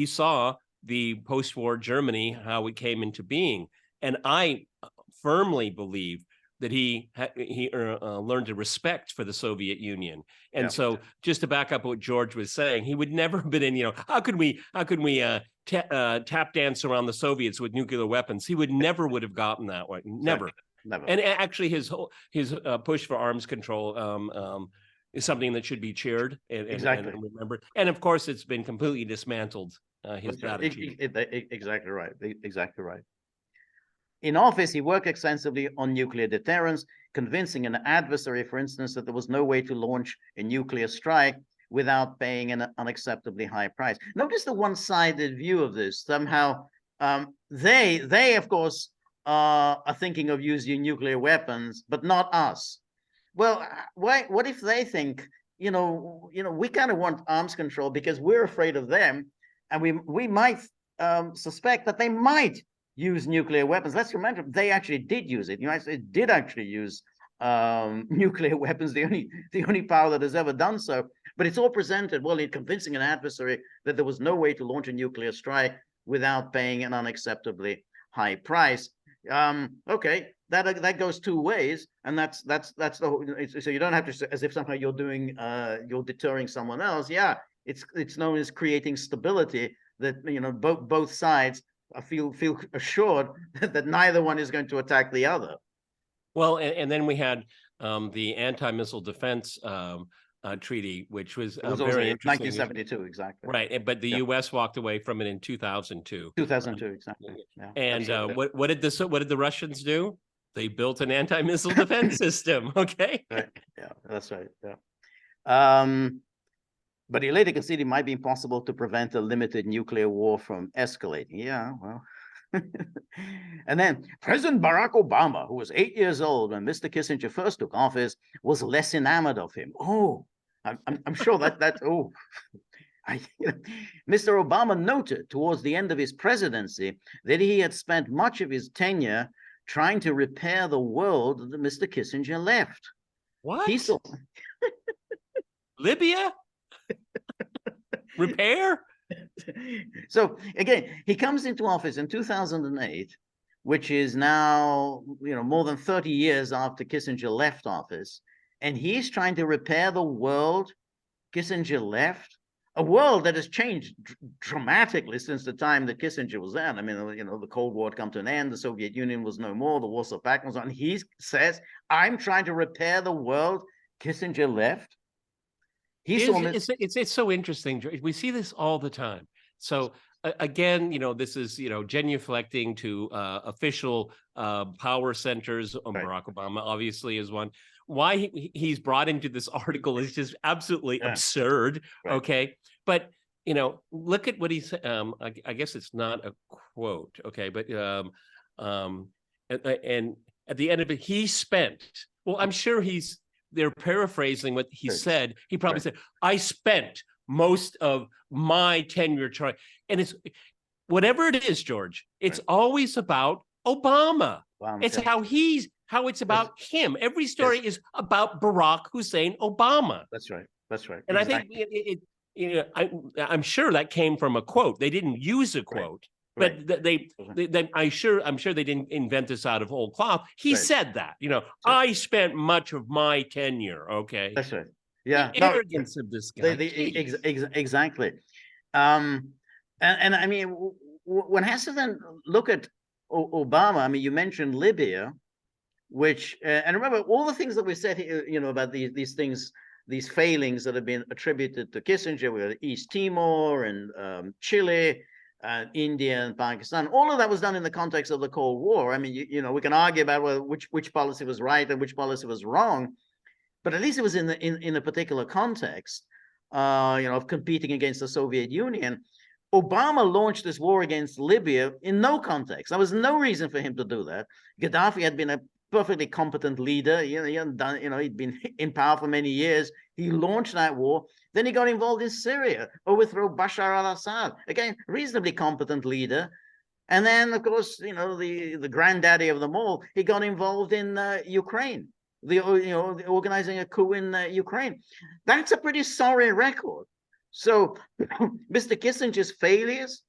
saw the post-war Germany, how it came into being. And I firmly believe that he learned a respect for the Soviet Union. And so, just to back up what George was saying, he would never have been in. How could we tap dance around the Soviets with nuclear weapons? He would have gotten that way. Never. And actually, his push for arms control is something that should be cheered and remembered. And of course, it's been completely dismantled. His attitude. Exactly right. Exactly right. In office, he worked extensively on nuclear deterrence, convincing an adversary, for instance, that there was no way to launch a nuclear strike without paying an unacceptably high price. Notice the one-sided view of this. Somehow, they of course are thinking of using nuclear weapons, but not us. Well, what if they think, we kind of want arms control because we're afraid of them, and we might suspect that they might use nuclear weapons. Let's remember, they actually did use it. The United States did actually use nuclear weapons, the only power that has ever done so. But it's all presented, well, in convincing an adversary that there was no way to launch a nuclear strike without paying an unacceptably high price. Okay, that goes two ways, and that's the whole. So you don't have to say as if somehow you're deterring someone else. Yeah, it's known as creating stability. That both sides feel assured that neither one is going to attack the other. Well, and then we had the anti-missile defense treaty, which was very interesting. 1972, exactly. Right, but the U.S. walked away from it in 2002. 2002, exactly. Yeah, and what did the Russians do? They built an anti-missile defense system. Okay. Right. Yeah, that's right. Yeah. But he later conceded it might be impossible to prevent a limited nuclear war from escalating. Yeah, well. And then President Barack Obama, who was 8 years old when Mr. Kissinger first took office, was less enamored of him. Oh, I'm sure Mr. Obama noted towards the end of his presidency that he had spent much of his tenure trying to repair the world that Mr. Kissinger left. What? Libya? Repair? So again, he comes into office in 2008, which is now more than 30 years after Kissinger left office, and he's trying to repair the world Kissinger left, a world that has changed dramatically since the time that Kissinger was there. I mean, the Cold War had come to an end, the Soviet Union was no more, the Warsaw Pact was on. He says, I'm trying to repair the world Kissinger left. He saw It's so interesting, George. We see this all the time. So again, this is genuflecting to official power centers. Right. Barack Obama obviously is one. Why he's brought into this article is just absolutely absurd. Right. Okay, but look at what he said. I guess it's not a quote. Okay, but and at the end of it, he spent. Well, I'm sure they're paraphrasing what he said. He probably said, I spent most of my tenure trying. And it's whatever it is, George, it's always about Obama. It's how it's about him. Every story is about Barack Hussein Obama. That's right. That's right. And exactly. I think I'm sure that came from a quote. They didn't use a quote. But I'm sure they didn't invent this out of whole cloth. He said that, I spent much of my tenure. Okay, that's right. Yeah, the arrogance of this guy. Exactly. And I mean, one has to then look at Obama. I mean, you mentioned Libya, which and remember all the things that we said here, about these things, these failings that have been attributed to Kissinger. We had East Timor and Chile. India and Pakistan, all of that was done in the context of the Cold War. I mean, we can argue about which policy was right and which policy was wrong, but at least it was in a particular context, of competing against the Soviet Union. Obama launched this war against Libya in no context. There was no reason for him to do that. Gaddafi had been a perfectly competent leader. He hadn't done, he'd been in power for many years. He launched that war. Then he got involved in Syria, overthrow Bashar al-Assad. Again, reasonably competent leader. And then, of course, the granddaddy of them all, he got involved in Ukraine, organizing a coup in Ukraine. That's a pretty sorry record. So, Mr. Kissinger's failures,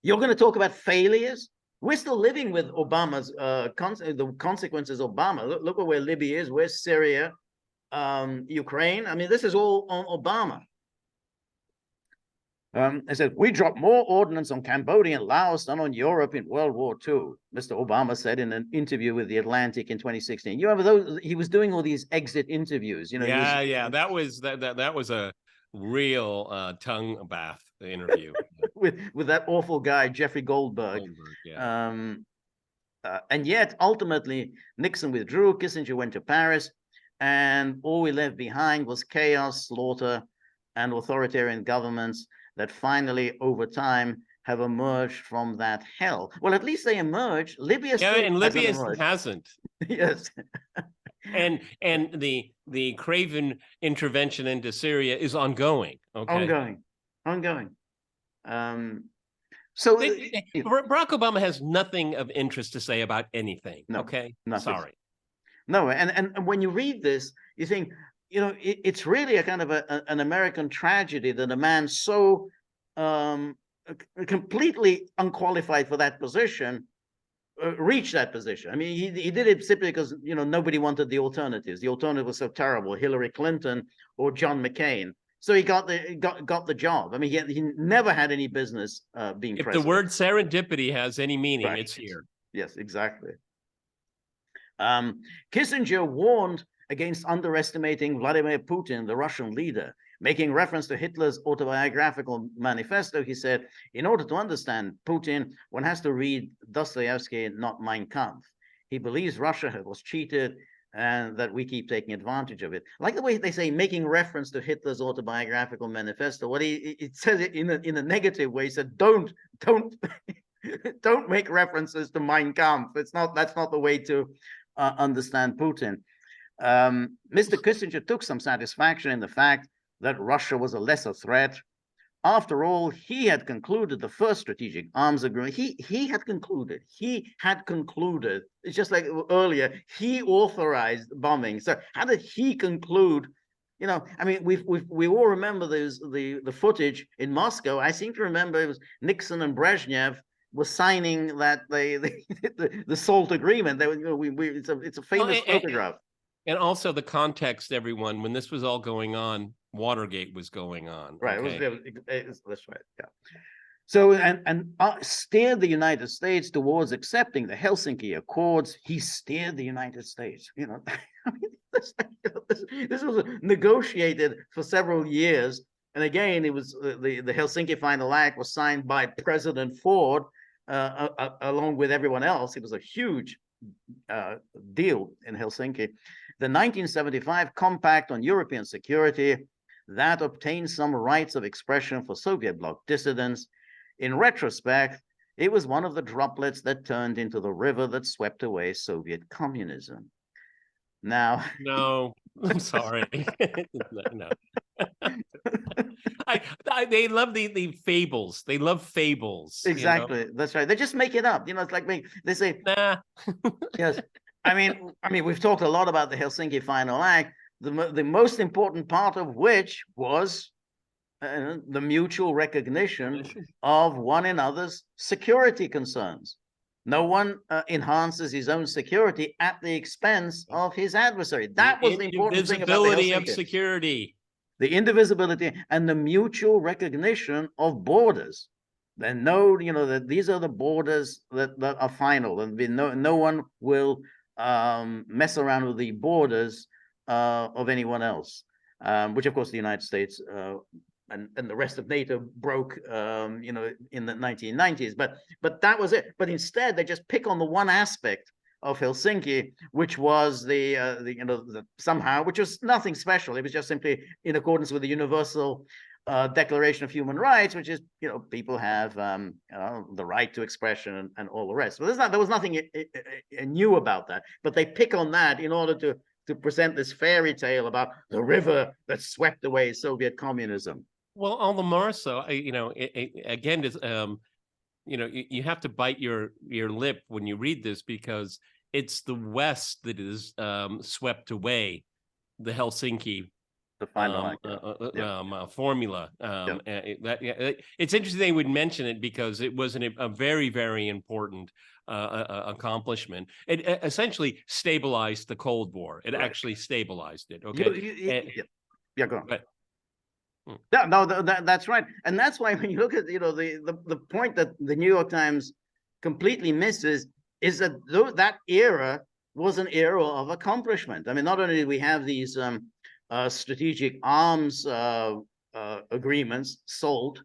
you're going to talk about failures? We're still living with Obama's the consequences of Obama. Look at where Libya is, where's Syria, Ukraine. I mean, this is all on Obama. It says, we dropped more ordnance on Cambodia and Laos than on Europe in World War II, Mr. Obama said in an interview with The Atlantic in 2016. You remember those? He was doing all these exit interviews. That was a real tongue bath interview with that awful guy Jeffrey Goldberg. And yet ultimately Nixon withdrew, Kissinger went to Paris, and all we left behind was chaos, slaughter, and authoritarian governments that finally over time have emerged from that hell. Well, at least they emerged. Libya hasn't. Yes. And the craven intervention into Syria is ongoing. Okay. Ongoing. So Barack Obama has nothing of interest to say about anything. No, okay. Nothing. Sorry. No, and when you read this, you think, it's really a kind of an American tragedy that a man so completely unqualified for that position reached that position. I mean, he did it simply because nobody wanted the alternatives. The alternative was so terrible: Hillary Clinton or John McCain. So he got the job. I mean, he never had any business being president. If the word serendipity has any meaning, right. It's here. Yes, exactly. Kissinger warned against underestimating Vladimir Putin, the Russian leader. Making reference to Hitler's autobiographical manifesto, he said, in order to understand Putin, one has to read Dostoevsky, not Mein Kampf. He believes Russia was cheated and that we keep taking advantage of it. Like the way they say, making reference to Hitler's autobiographical manifesto, what it says it in a negative way. He said, don't don't make references to Mein Kampf. That's not the way to understand Putin. Mr. Kissinger took some satisfaction in the fact that Russia was a lesser threat. After all, he had concluded the first strategic arms agreement. He had concluded. It's just like earlier, he authorized bombing. So how did he conclude? I mean, we all remember the footage in Moscow. I seem to remember it was Nixon and Brezhnev was signing that the SALT agreement. It's a famous photograph. And also the context, everyone, when this was all going on, Watergate was going on. Right. Okay? That's right. Yeah. So, and steered the United States towards accepting the Helsinki Accords. He steered the United States. I mean, This was negotiated for several years. And again, it was the Helsinki Final Act was signed by President Ford along with everyone else. It was a huge deal in Helsinki. The 1975 Compact on European Security that obtained some rights of expression for Soviet bloc dissidents. In retrospect, it was one of the droplets that turned into the river that swept away Soviet communism. Now, no, I'm sorry. No. They love the fables. They love fables. Exactly. You know? That's right. They just make it up. You know, it's like they say, nah. yes. I mean, we've talked a lot about the Helsinki Final Act, the most important part of which was the mutual recognition of one another's security concerns. No one enhances his own security at the expense of his adversary. That was the important thing about the Indivisibility of Helsinki. Security. The indivisibility and the mutual recognition of borders. Then know, you know, that these are the borders that are final, and no one will mess around with the borders of anyone else, which of course the United States and the rest of NATO broke, you know, in the 1990s. But that was it. But instead, they just pick on the one aspect of Helsinki, which was somehow, which was nothing special. It was just simply in accordance with the Universal Declaration of Human Rights, which is, you know, people have the right to expression and all the rest. But there was nothing new about that. But they pick on that in order to present this fairy tale about the river that swept away Soviet communism. Well, all the more so, you know, again, you know, you have to bite your lip when you read this, because it's the West that is swept away the Helsinki the final formula. It's interesting they would mention it, because it was a very, very important accomplishment. It essentially stabilized the Cold War. It actually stabilized it. Okay. Yeah, go on. But, no, that's right, and that's why when you look at, you know, the point that the New York Times completely misses is that that era was an era of accomplishment. I mean, not only did we have these strategic arms agreements, SALT,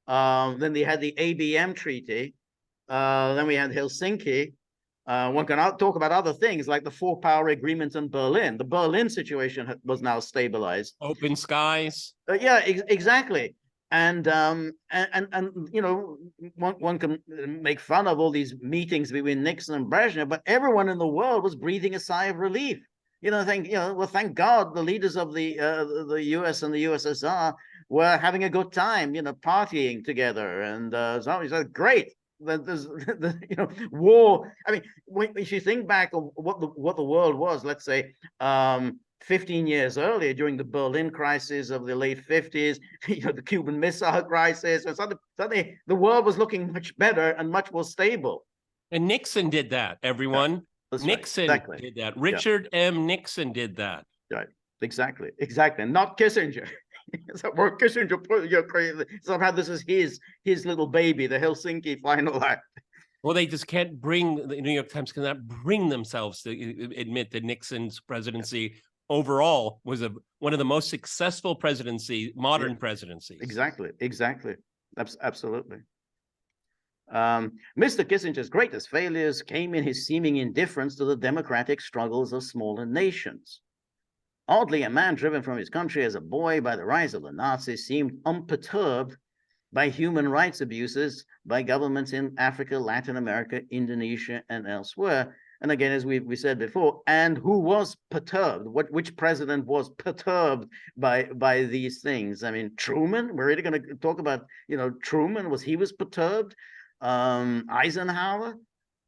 then they had the ABM Treaty, then we had Helsinki. One can talk about other things like the four-power agreement in Berlin. The Berlin situation was now stabilized. Open skies. Yeah, exactly. And you know, one can make fun of all these meetings between Nixon and Brezhnev, but everyone in the world was breathing a sigh of relief. You know, thank God the leaders of the U.S. and the USSR were having a good time, you know, partying together, and so he said, great. There's you know, war. I mean, if you think back of what the world was, let's say 15 years earlier, during the Berlin crisis of the late 50s, you know, the Cuban Missile Crisis, and suddenly the world was looking much better and much more stable. And Nixon did that, everyone. Nixon did that. Richard M. Nixon did that. Right. Exactly. And not Kissinger. Kissinger, somehow this is his little baby, the Helsinki Final Act. Well, they just can't the New York Times cannot bring themselves to admit that Nixon's presidency overall was one of the most successful modern presidencies. Exactly. Absolutely. Mr. Kissinger's greatest failures came in his seeming indifference to the democratic struggles of smaller nations. Oddly, a man driven from his country as a boy by the rise of the Nazis seemed unperturbed by human rights abuses by governments in Africa, Latin America, Indonesia, and elsewhere. And again, as we said before, and who was perturbed? Which president was perturbed by these things? I mean, Truman. We're really going to talk about, you know, Truman. Was perturbed? Eisenhower.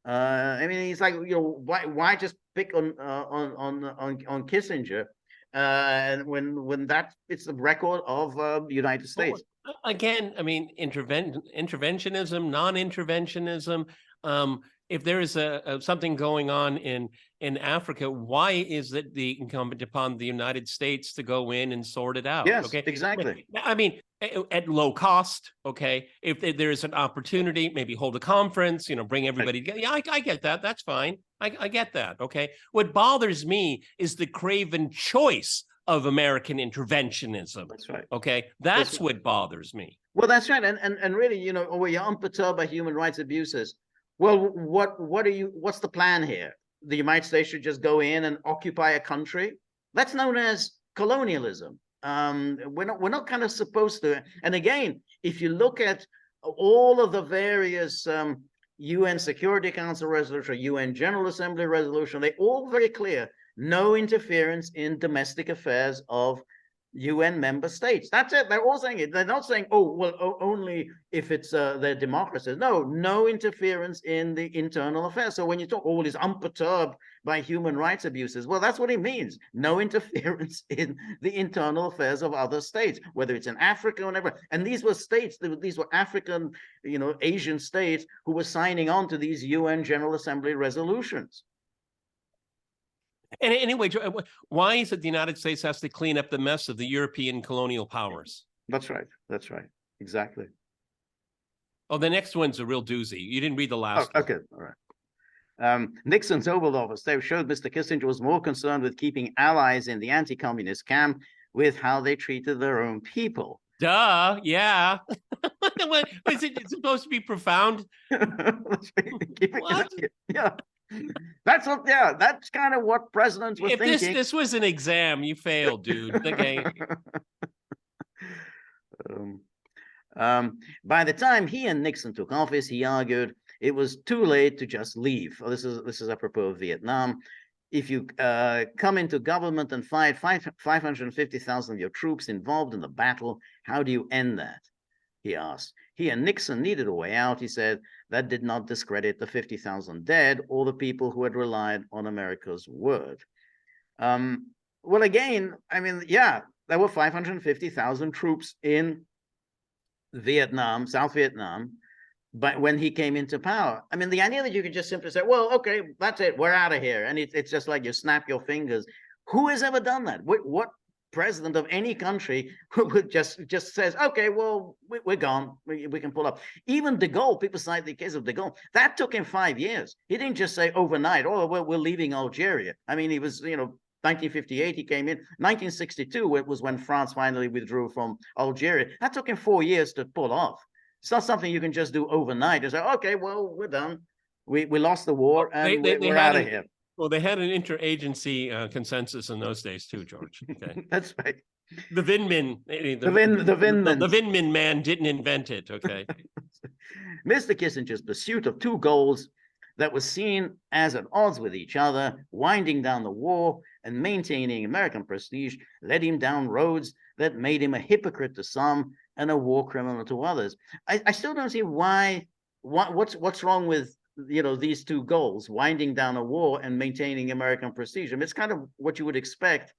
I mean, it's like, you know, why just pick on Kissinger? And when it's the record of the United States. Well, again, I mean, interventionism, non-interventionism. If there is something going on in Africa, why is it incumbent upon the United States to go in and sort it out? Yes, okay, exactly. I mean, at low cost. Okay, if there is an opportunity, maybe hold a conference. You know, bring everybody together. Yeah, I get that. That's fine. I get that. Okay. What bothers me is the craven choice of American interventionism. That's right. Okay. That's what bothers me. Well, that's right. And really, you know, where you're unperturbed by human rights abuses. Well, what's the plan here? The United States should just go in and occupy a country? That's known as colonialism. We're not kind of supposed to. And again, if you look at all of the various UN Security Council resolution, UN General Assembly resolution, they're all very clear. No interference in domestic affairs of UN member states. That's it. They're all saying it. They're not saying, oh, well, only if it's their democracies. No interference in the internal affairs. So when you talk, all is unperturbed by human rights abuses, well, that's what it means. No interference in the internal affairs of other states, whether it's in Africa or whatever. And these were states, these were African, you know, Asian states who were signing on to these UN General Assembly resolutions. And anyway, why is it the United States has to clean up the mess of the European colonial powers? That's right. That's right. Exactly. Oh, the next one's a real doozy. You didn't read the last one. Okay. All right. Nixon's Oval Office showed Mr. Kissinger was more concerned with keeping allies in the anti-communist camp with how they treated their own people. Duh, yeah. Is it supposed to be profound? What? Yeah. That's what, yeah, that's kind of what presidents were thinking. If this was an exam, you failed, dude. Okay. By the time he and Nixon took office, he argued it was too late to just leave. Well, this is apropos of Vietnam. If you come into government and fight 550,000 of your troops involved in the battle, how do you end that? He asked. He and Nixon needed a way out, he said. That did not discredit the 50,000 dead or the people who had relied on America's word. Well, again, I mean, yeah, there were 550,000 troops in Vietnam, South Vietnam, but when he came into power, I mean, the idea that you could just simply say, well, okay, that's it, we're out of here. And it's just like you snap your fingers. Who has ever done that? What president of any country would just says, okay, well, we're gone, we can pull up. Even de Gaulle, people cite the case of de Gaulle, that took him 5 years. He didn't just say overnight, oh, we're leaving Algeria. I mean, he was, you know, 1958 he came in. 1962 it was when France finally withdrew from Algeria. That took him 4 years to pull off. It's not something you can just do overnight and say, okay, well, we're done, we lost the war and we're out of here. Well, they had an interagency consensus in those days too, George. Okay. That's right. The Vindman, the Vindman man didn't invent it. Okay. Mr. Kissinger's pursuit of two goals that was seen as at odds with each other, winding down the war and maintaining American prestige, led him down roads that made him a hypocrite to some and a war criminal to others. I still don't see what's wrong with, you know, these two goals, winding down a war and maintaining American prestige. I mean, it's kind of what you would expect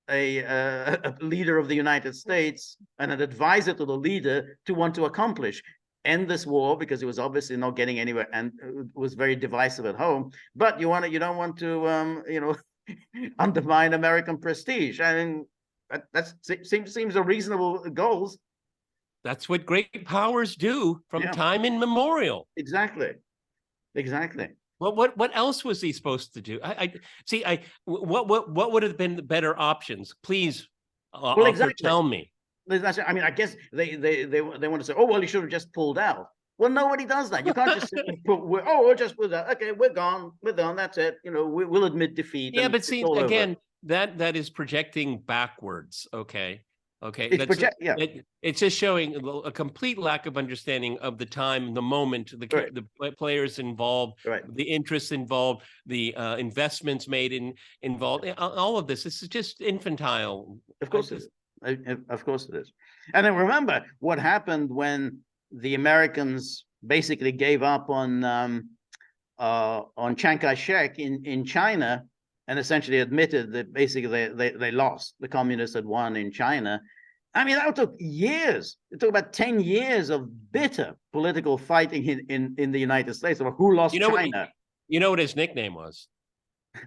a leader of the United States and an advisor to the leader to want to accomplish. End this war because it was obviously not getting anywhere and was very divisive at home. But you don't want to you know, undermine American prestige. I mean, that seems a reasonable goals. That's what great powers do from time immemorial. Exactly. Well, what else was he supposed to do? What would have been the better options? Please, tell me. I mean, I guess they want to say, oh, well, he should have just pulled out. Well, nobody does that. You can't just we'll just pull out. Okay, we're gone. We're done. That's it. You know, we'll admit defeat. Yeah, but see, again, that is projecting backwards. Okay. It's just showing a complete lack of understanding of the time, the moment, the players involved, the interests involved, the investments made involved, all of this. This is just infantile. Of course it is. Of course it is. And then remember what happened when the Americans basically gave up on Chiang Kai-shek in China, and essentially admitted that basically they lost. The communists had won in China. I mean, that took years. It took about 10 years of bitter political fighting in the United States about who lost China. You know what his nickname was?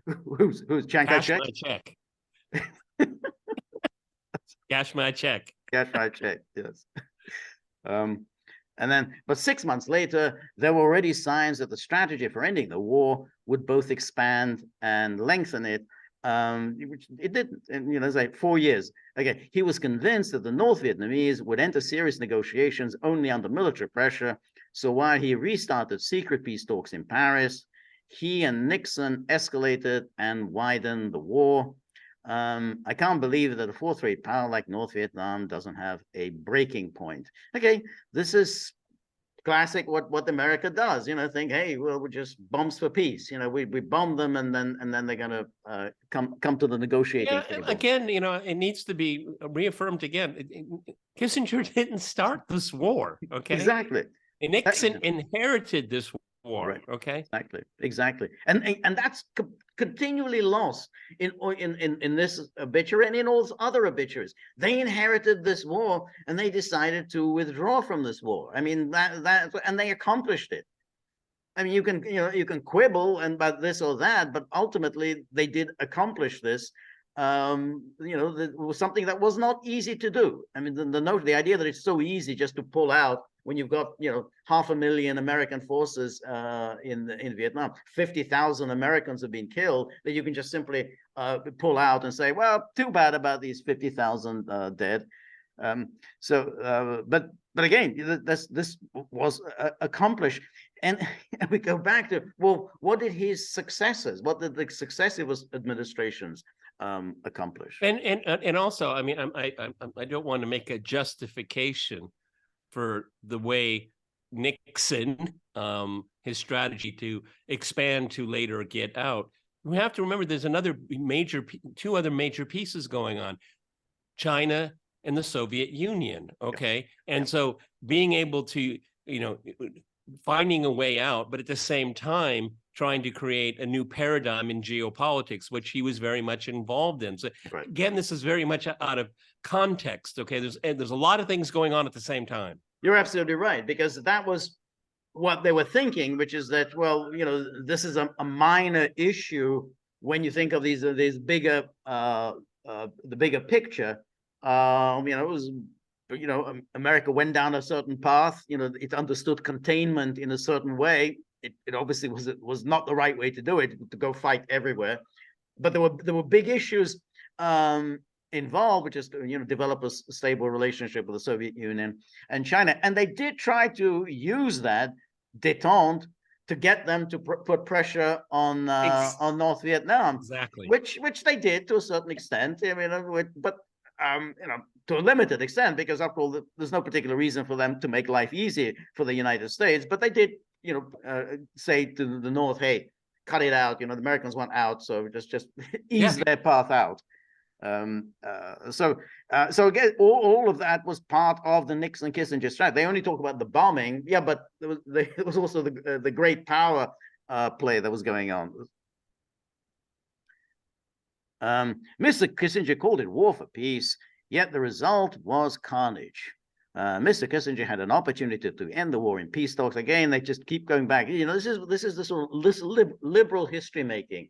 Who's Chiang Kai-shek? Cash my check. Cash my check. Cash my check, yes. And then, but 6 months later, there were already signs that the strategy for ending the war would both expand and lengthen it, which it didn't. And, you know, it's like 4 years. Okay, he was convinced that the North Vietnamese would enter serious negotiations only under military pressure. So while he restarted secret peace talks in Paris, he and Nixon escalated and widened the war. I can't believe that a fourth-rate power like North Vietnam doesn't have a breaking point. Okay, this is classic what America does. You know, think, hey, well, we're just bombs for peace. You know, we bomb them, and then they're gonna come to the negotiating table. Again, you know, it needs to be reaffirmed again. Kissinger didn't start this war. Okay, Exactly. And Nixon inherited this war. Right. Okay, Exactly. And that's continually lost in this obituary and in all other obituaries. They inherited this war and they decided to withdraw from this war. I mean, and they accomplished it. I mean, you can quibble about this or that, but ultimately they did accomplish this. It was something that was not easy to do. I mean, the idea that it's so easy just to pull out when you've got 500,000 American forces in Vietnam, 50,000 Americans have been killed, that you can just simply pull out and say, well, too bad about these 50,000 dead. But again, this was accomplished. And we go back to, well, what did his successors, what did the successive administrations accomplish? And also, I mean, I don't want to make a justification for the way Nixon, his strategy to expand to later get out. We have to remember there's two other major pieces going on: China and the Soviet Union. Okay, and so being able to, finding a way out, but at the same time trying to create a new paradigm in geopolitics, which he was very much involved in. So again, this is very much out of context. Okay, there's a lot of things going on at the same time. You're absolutely right, because that was what they were thinking, which is that, well, this is a minor issue when you think of these bigger the bigger picture. It was, America went down a certain path. It understood containment in a certain way. It obviously was not the right way to do it, to go fight everywhere. But there were big issues involved, which is to develop a stable relationship with the Soviet Union and China. And they did try to use that détente to get them to put pressure on North Vietnam. Exactly. Which they did to a certain extent. I mean, but to a limited extent, because after all, there's no particular reason for them to make life easy for the United States. But they did, say to the North, hey, cut it out. The Americans want out, so just ease their path out. So again, all of that was part of the Nixon Kissinger strategy. They only talk about the bombing, but there was also the great power play that was going on. Mr. Kissinger called it war for peace, yet the result was carnage. Mr. Kissinger had an opportunity to end the war in peace talks. Again, they just keep going back. This is this liberal history making.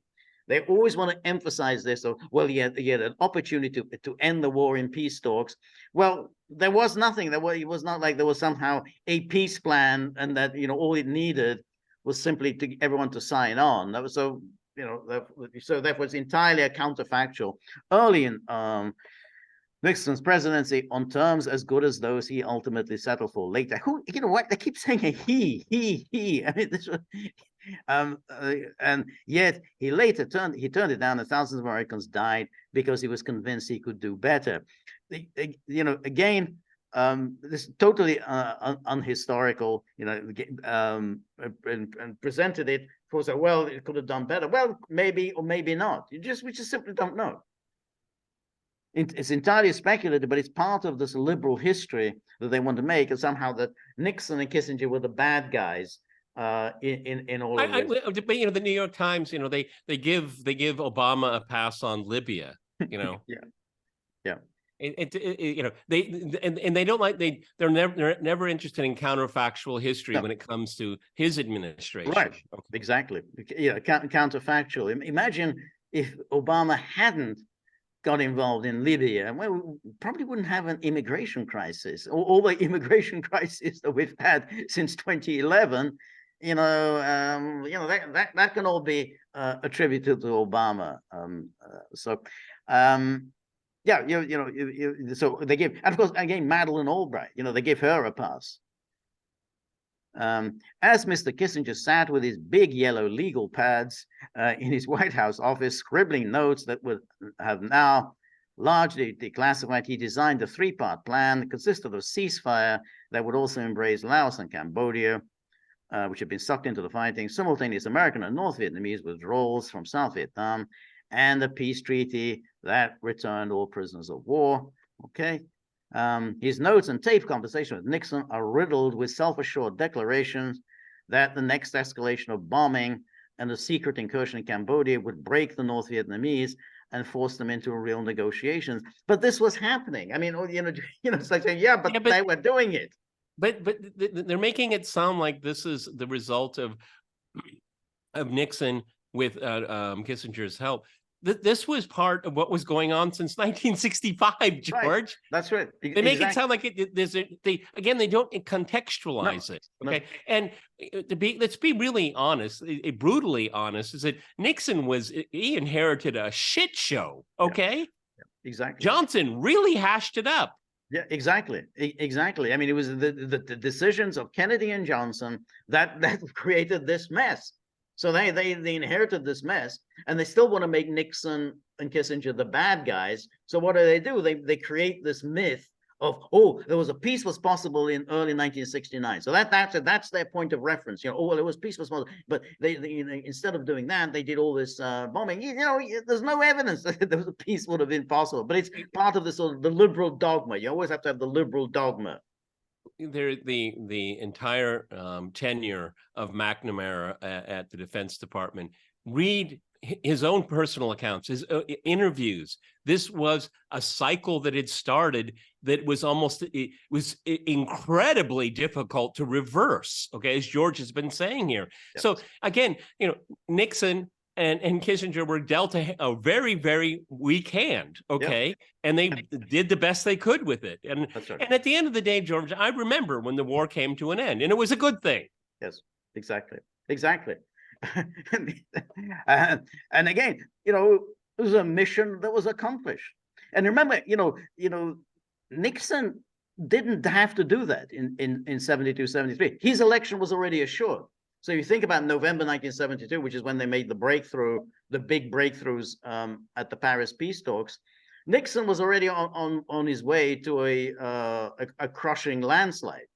They always want to emphasize this. So, well, he had an opportunity to end the war in peace talks. Well, there was nothing. It was not like there was somehow a peace plan, and that all it needed was simply to everyone to sign on. That was so that was entirely a counterfactual. Early in Nixon's presidency, on terms as good as those he ultimately settled for later. What they keep saying, he. I mean, this was. And yet he later turned it down, and thousands of Americans died because he was convinced he could do better. Again, this is totally unhistorical. And presented it for say, well, it could have done better. Well, maybe or maybe not. We just simply don't know. It's entirely speculative, but it's part of this liberal history that they want to make, and somehow that Nixon and Kissinger were the bad guys. In all of this. But the New York Times, they give Obama a pass on Libya. Yeah. They don't like they're never interested in counterfactual history when it comes to his administration. Right. Okay. Exactly. Counterfactual. Imagine if Obama hadn't got involved in Libya, well, we probably wouldn't have an immigration crisis. All the immigration crisis that we've had since 2011, that can all be attributed to Obama. So they give, and of course, again, Madeleine Albright, they give her a pass. As Mr. Kissinger sat with his big yellow legal pads in his White House office, scribbling notes that would have now largely declassified, he designed a three-part plan that consisted of a ceasefire that would also embrace Laos and Cambodia, which had been sucked into the fighting, simultaneous American and North Vietnamese withdrawals from South Vietnam, and a peace treaty that returned all prisoners of war. Okay. His notes and tape conversation with Nixon are riddled with self-assured declarations that the next escalation of bombing and a secret incursion in Cambodia would break the North Vietnamese and force them into real negotiations. But this was happening. I mean, it's like saying, but they were doing it. But they're making it sound like this is the result of Nixon with Kissinger's help. This was part of what was going on since 1965, George. Right. That's right. They make it sound like they don't contextualize it. Okay. No. And let's be really honest, brutally honest, is that Nixon he inherited a shit show. Okay. Yeah. Exactly. Johnson really hashed it up. Yeah, exactly. I mean, it was the decisions of Kennedy and Johnson that created this mess. So they inherited this mess, and they still want to make Nixon and Kissinger the bad guys. So what do? They create this myth of, there was a peace was possible in early 1969. So that's their point of reference. There was peace was possible, but they instead of doing that, they did all this bombing. There's no evidence that there was a peace would have been possible. But it's part of the sort of the liberal dogma. You always have to have the liberal dogma. The entire tenure of McNamara at the Defense Department, read his own personal accounts, his interviews. This was a cycle that had started that was incredibly difficult to reverse, okay, as George has been saying here. Yes. So again, Nixon and Kissinger were dealt a very, very weak hand, okay? Yep. And they did the best they could with it. And, right. And at the end of the day, George, I remember when the war came to an end, and it was a good thing. Yes, exactly. And again, it was a mission that was accomplished. And remember, Nixon didn't have to do that in 72, 73. His election was already assured. So you think about November 1972, which is when they made the big breakthroughs at the Paris peace talks. Nixon was already on his way to a crushing landslide.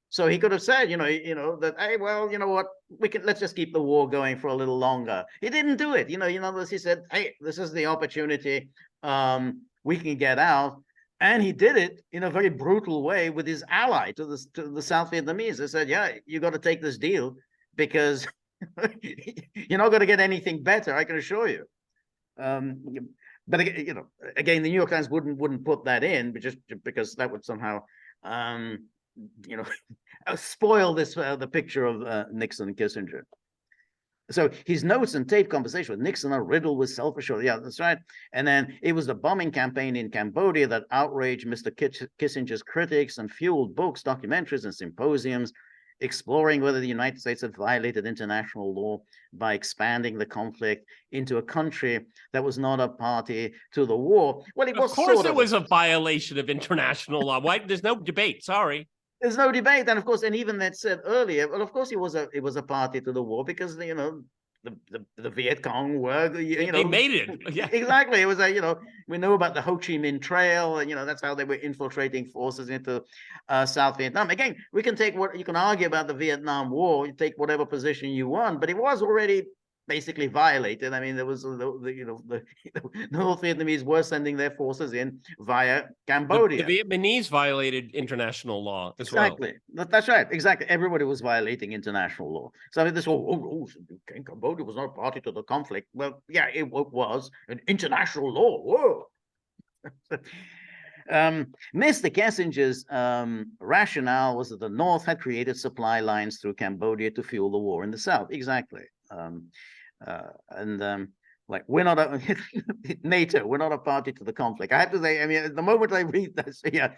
So he could have said, that, hey, well, you know what, let's just keep the war going for a little longer. He didn't do it. He said, hey, this is the opportunity. We can get out. And he did it in a very brutal way with his ally to the South Vietnamese. They said, yeah, you got to take this deal, because you're not going to get anything better, I can assure you. But again, the New York Times wouldn't put that in, but just because that would somehow, spoil the picture of Nixon and Kissinger. So his notes and tape conversation with Nixon are riddled with self-assurance. Yeah, that's right. And then it was the bombing campaign in Cambodia that outraged Mr. Kissinger's critics and fueled books, documentaries, and symposiums exploring whether the United States had violated international law by expanding the conflict into a country that was not a party to the war. Well, it was of course it was a violation of international law. Why? There's no debate. Sorry. There's no debate, and of course, and even that said earlier. Well, of course, it was a party to the war because the Viet Cong were they made it. Yeah. Exactly. It was we know about the Ho Chi Minh Trail, and that's how they were infiltrating forces into South Vietnam. Again, we can take what you can argue about the Vietnam War. You take whatever position you want, but it was already basically violated. I mean, there was the North Vietnamese were sending their forces in via Cambodia. The Vietnamese violated international law as exactly. Well. That's right. Exactly. Everybody was violating international law. So I mean, this Cambodia was not a party to the conflict. Well, yeah, it was an international law. Whoa. Mr. Kissinger's rationale was that the North had created supply lines through Cambodia to fuel the war in the South. Exactly. Like, we're not a NATO, we're not a party to the conflict. I have to say, I mean, at the moment I read this, yeah,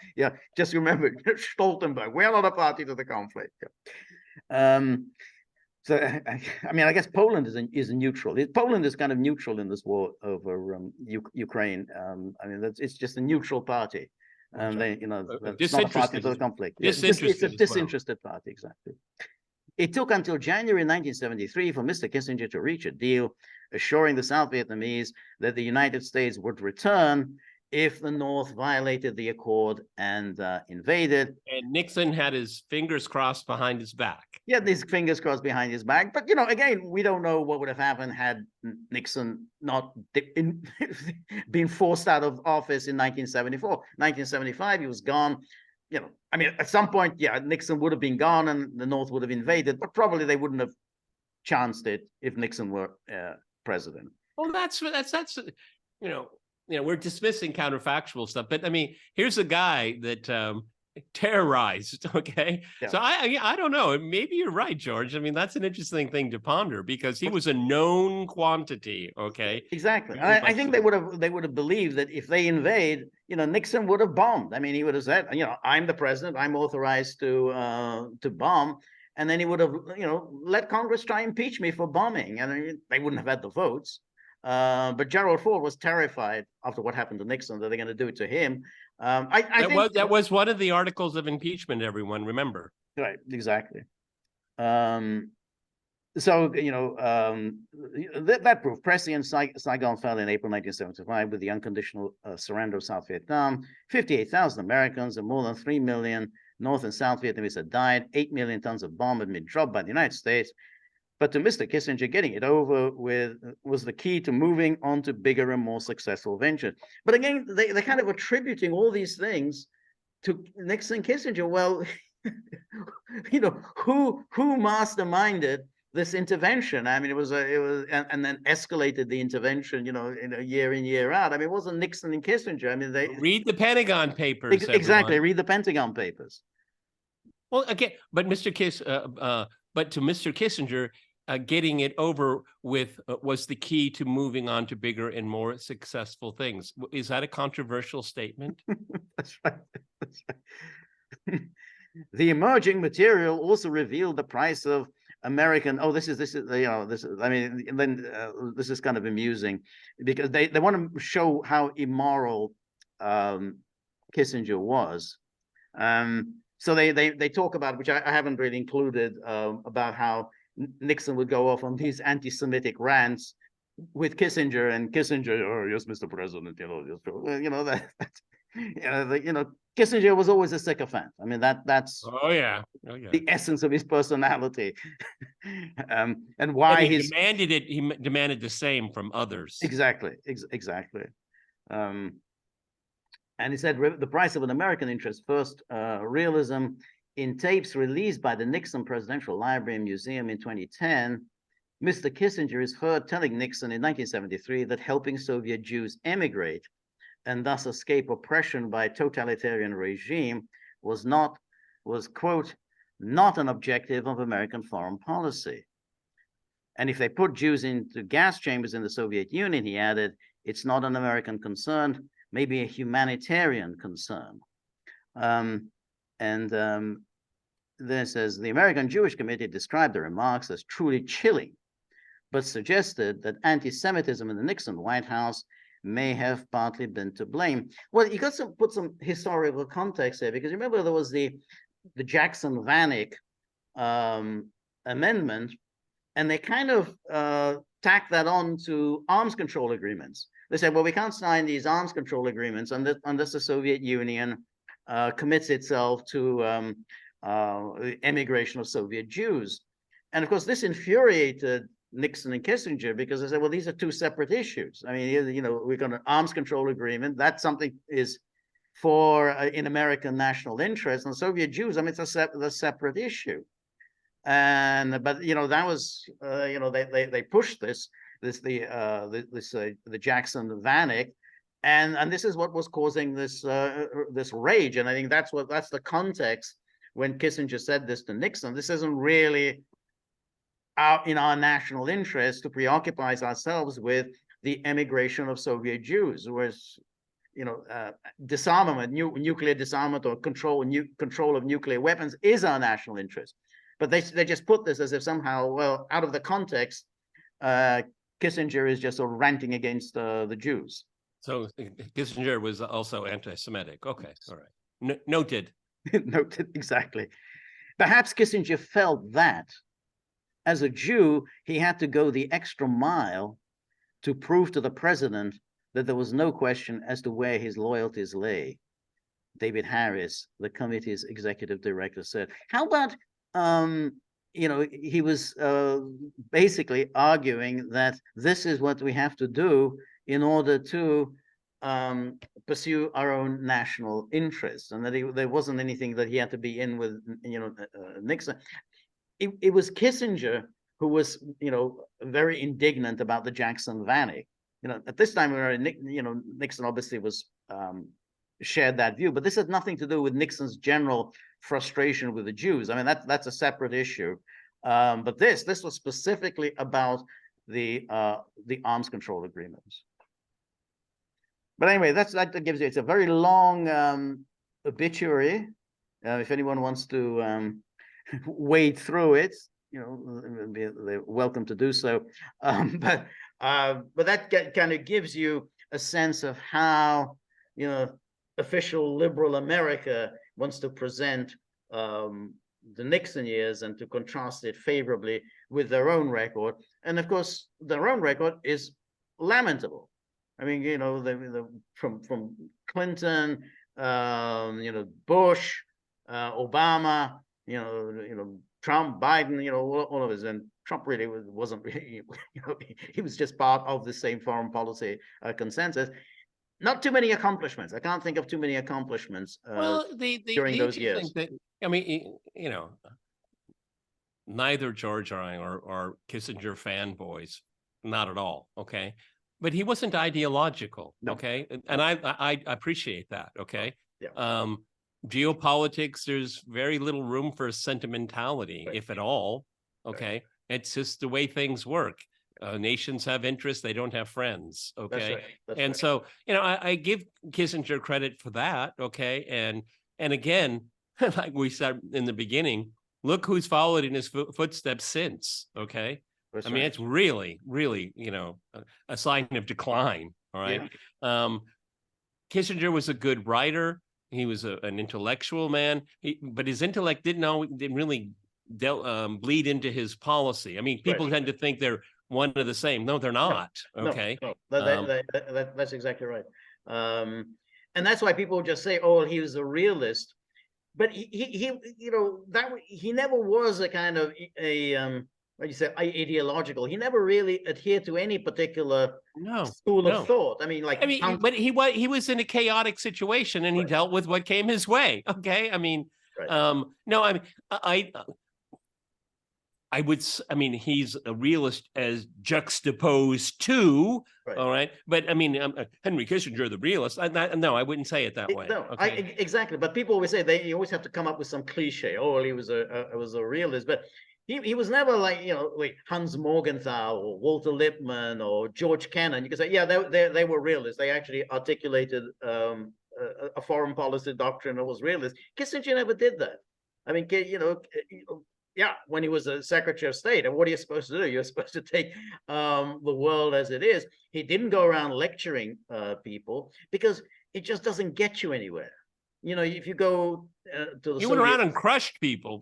just remember Stoltenberg, we're not a party to the conflict. So I mean, I guess Poland is a neutral. Poland is kind of neutral in this war over Ukraine. I mean, it's just a neutral party. They, it's not a party to the conflict. It's a disinterested party, exactly. It took until January 1973 for Mr. Kissinger to reach a deal assuring the South Vietnamese that the United States would return if the North violated the accord and invaded. And Nixon had his fingers crossed behind his back. Yeah, his fingers crossed behind his back. But, again, we don't know what would have happened had Nixon not been forced out of office in 1974. 1975, he was gone. I mean, at some point, yeah, Nixon would have been gone and the North would have invaded, but probably they wouldn't have chanced it if Nixon were president. Well, that's we're dismissing counterfactual stuff, but I mean, here's a guy that terrorized. Okay, yeah. So I don't know. Maybe you're right, George. I mean, that's an interesting thing to ponder because he was a known quantity. Okay, exactly. I think they would have believed that if they invade, Nixon would have bombed. I mean, he would have said, I'm the president, I'm authorized to bomb. And then he would have, let Congress try impeach me for bombing. And they wouldn't have had the votes. But Gerald Ford was terrified after what happened to Nixon that they're going to do it to him. I think that was one of the articles of impeachment, everyone, remember. Right, exactly. So, that proved President Saigon fell in April 1975 with the unconditional surrender of South Vietnam. 58,000 Americans and more than 3 million North and South Vietnamese had died. 8 million tons of bomb had been dropped by the United States. But to Mr. Kissinger, getting it over with was the key to moving on to bigger and more successful ventures. But again, they're kind of attributing all these things to Nixon and Kissinger. Well, who masterminded this intervention? I mean, it was and then escalated the intervention, in a year in, year out. I mean, it wasn't Nixon and Kissinger. I mean, they read the Pentagon Papers. Exactly, read the Pentagon Papers. Well, again, but to Mr. Kissinger, getting it over with was the key to moving on to bigger and more successful things. Is that a controversial statement? That's right. That's right. The emerging material also revealed the price of American. Oh, this is. I mean, then this is kind of amusing because they want to show how immoral Kissinger was. So they talk about, which I haven't really included, about how Nixon would go off on these anti-Semitic rants with Kissinger, and Kissinger, oh yes, Mr. President, Kissinger was always a sycophant. I mean, that's the essence of his personality, and why he demanded it. He demanded the same from others. Exactly, exactly. And he said the price of an American interest, first realism. In tapes released by the Nixon Presidential Library and Museum in 2010, Mr. Kissinger is heard telling Nixon in 1973 that helping Soviet Jews emigrate and thus escape oppression by a totalitarian regime was, quote, not an objective of American foreign policy. And if they put Jews into gas chambers in the Soviet Union, he added, it's not an American concern, maybe a humanitarian concern. This says, the American Jewish Committee described the remarks as truly chilling, but suggested that anti-Semitism in the Nixon White House may have partly been to blame. Well, you got to put some historical context here, because remember there was the Jackson-Vanik amendment, and they kind of tacked that on to arms control agreements. They said, well, we can't sign these arms control agreements unless the Soviet Union commits itself to emigration of Soviet Jews. And of course, this infuriated Nixon and Kissinger because they said, well, these are two separate issues. I mean, we've got an arms control agreement. That's something is for in American national interest, and Soviet Jews, I mean, it's a separate issue. But that was they pushed the Jackson-Vanik. And this is what was causing this rage, and I think that's the context when Kissinger said this to Nixon. This isn't really in our national interest to preoccupy ourselves with the emigration of Soviet Jews, whereas, disarmament, nuclear disarmament or control of nuclear weapons is our national interest. But they just put this as if somehow, well, out of the context, Kissinger is just sort of ranting against the Jews. So Kissinger was also anti-Semitic. Okay, all right. Noted. Noted, exactly. Perhaps Kissinger felt that as a Jew, he had to go the extra mile to prove to the president that there was no question as to where his loyalties lay. David Harris, the committee's executive director, said. How about, he was basically arguing that this is what we have to do in order to pursue our own national interests, and that there wasn't anything that he had to be in with, Nixon. It was Kissinger who was, very indignant about the Jackson Valley. At this time, Nixon obviously was shared that view, but this had nothing to do with Nixon's general frustration with the Jews. I mean, that's a separate issue. But this was specifically about the arms control agreements. But anyway, that gives you, it's a very long obituary. If anyone wants to wade through it, they're welcome to do so. But that kind of gives you a sense of how, official liberal America wants to present the Nixon years and to contrast it favorably with their own record. And of course, their own record is lamentable. I mean, from Clinton, Bush, Obama, Trump, Biden, all of us, and Trump really wasn't really, he was just part of the same foreign policy consensus. Not too many accomplishments. I can't think of too many accomplishments during those years. I mean, neither George or I are Kissinger fanboys, not at all. Okay. But he wasn't ideological. No. Okay. And I appreciate that. Okay. Yeah. Geopolitics, there's very little room for sentimentality, right, if at all. Okay. Right. It's just the way things work. Nations have interests, they don't have friends. Okay. That's right. That's and right. So, I give Kissinger credit for that. Okay. And again, like we said in the beginning, look who's followed in his footsteps since. Okay. That's right. It's really, really, a sign of decline. All right. Yeah. Kissinger was a good writer. He was an intellectual man, but his intellect didn't really bleed into his policy. I mean, people tend to think they're one and the same. No, they're not. No, okay. No. That's exactly right. And that's why people just say, oh, he was a realist, but he never was a kind of what you say, ideological. He never really adhered to any particular school of thought. But he was in a chaotic situation, and he dealt with what came his way. Okay. He's a realist as juxtaposed to, all right. But Henry Kissinger, the realist. No, I wouldn't say it that way. No, okay. Exactly. But people always say you always have to come up with some cliche. Oh, he was a realist, but he was never like Hans Morgenthau or Walter Lippmann or George Kennan. You could say, yeah, they were realists. They actually articulated a foreign policy doctrine that was realist. Kissinger never did that. When he was a Secretary of State, and what are you supposed to do? You're supposed to take the world as it is. He didn't go around lecturing people because it just doesn't get you anywhere. If you go to the you went around and crushed people.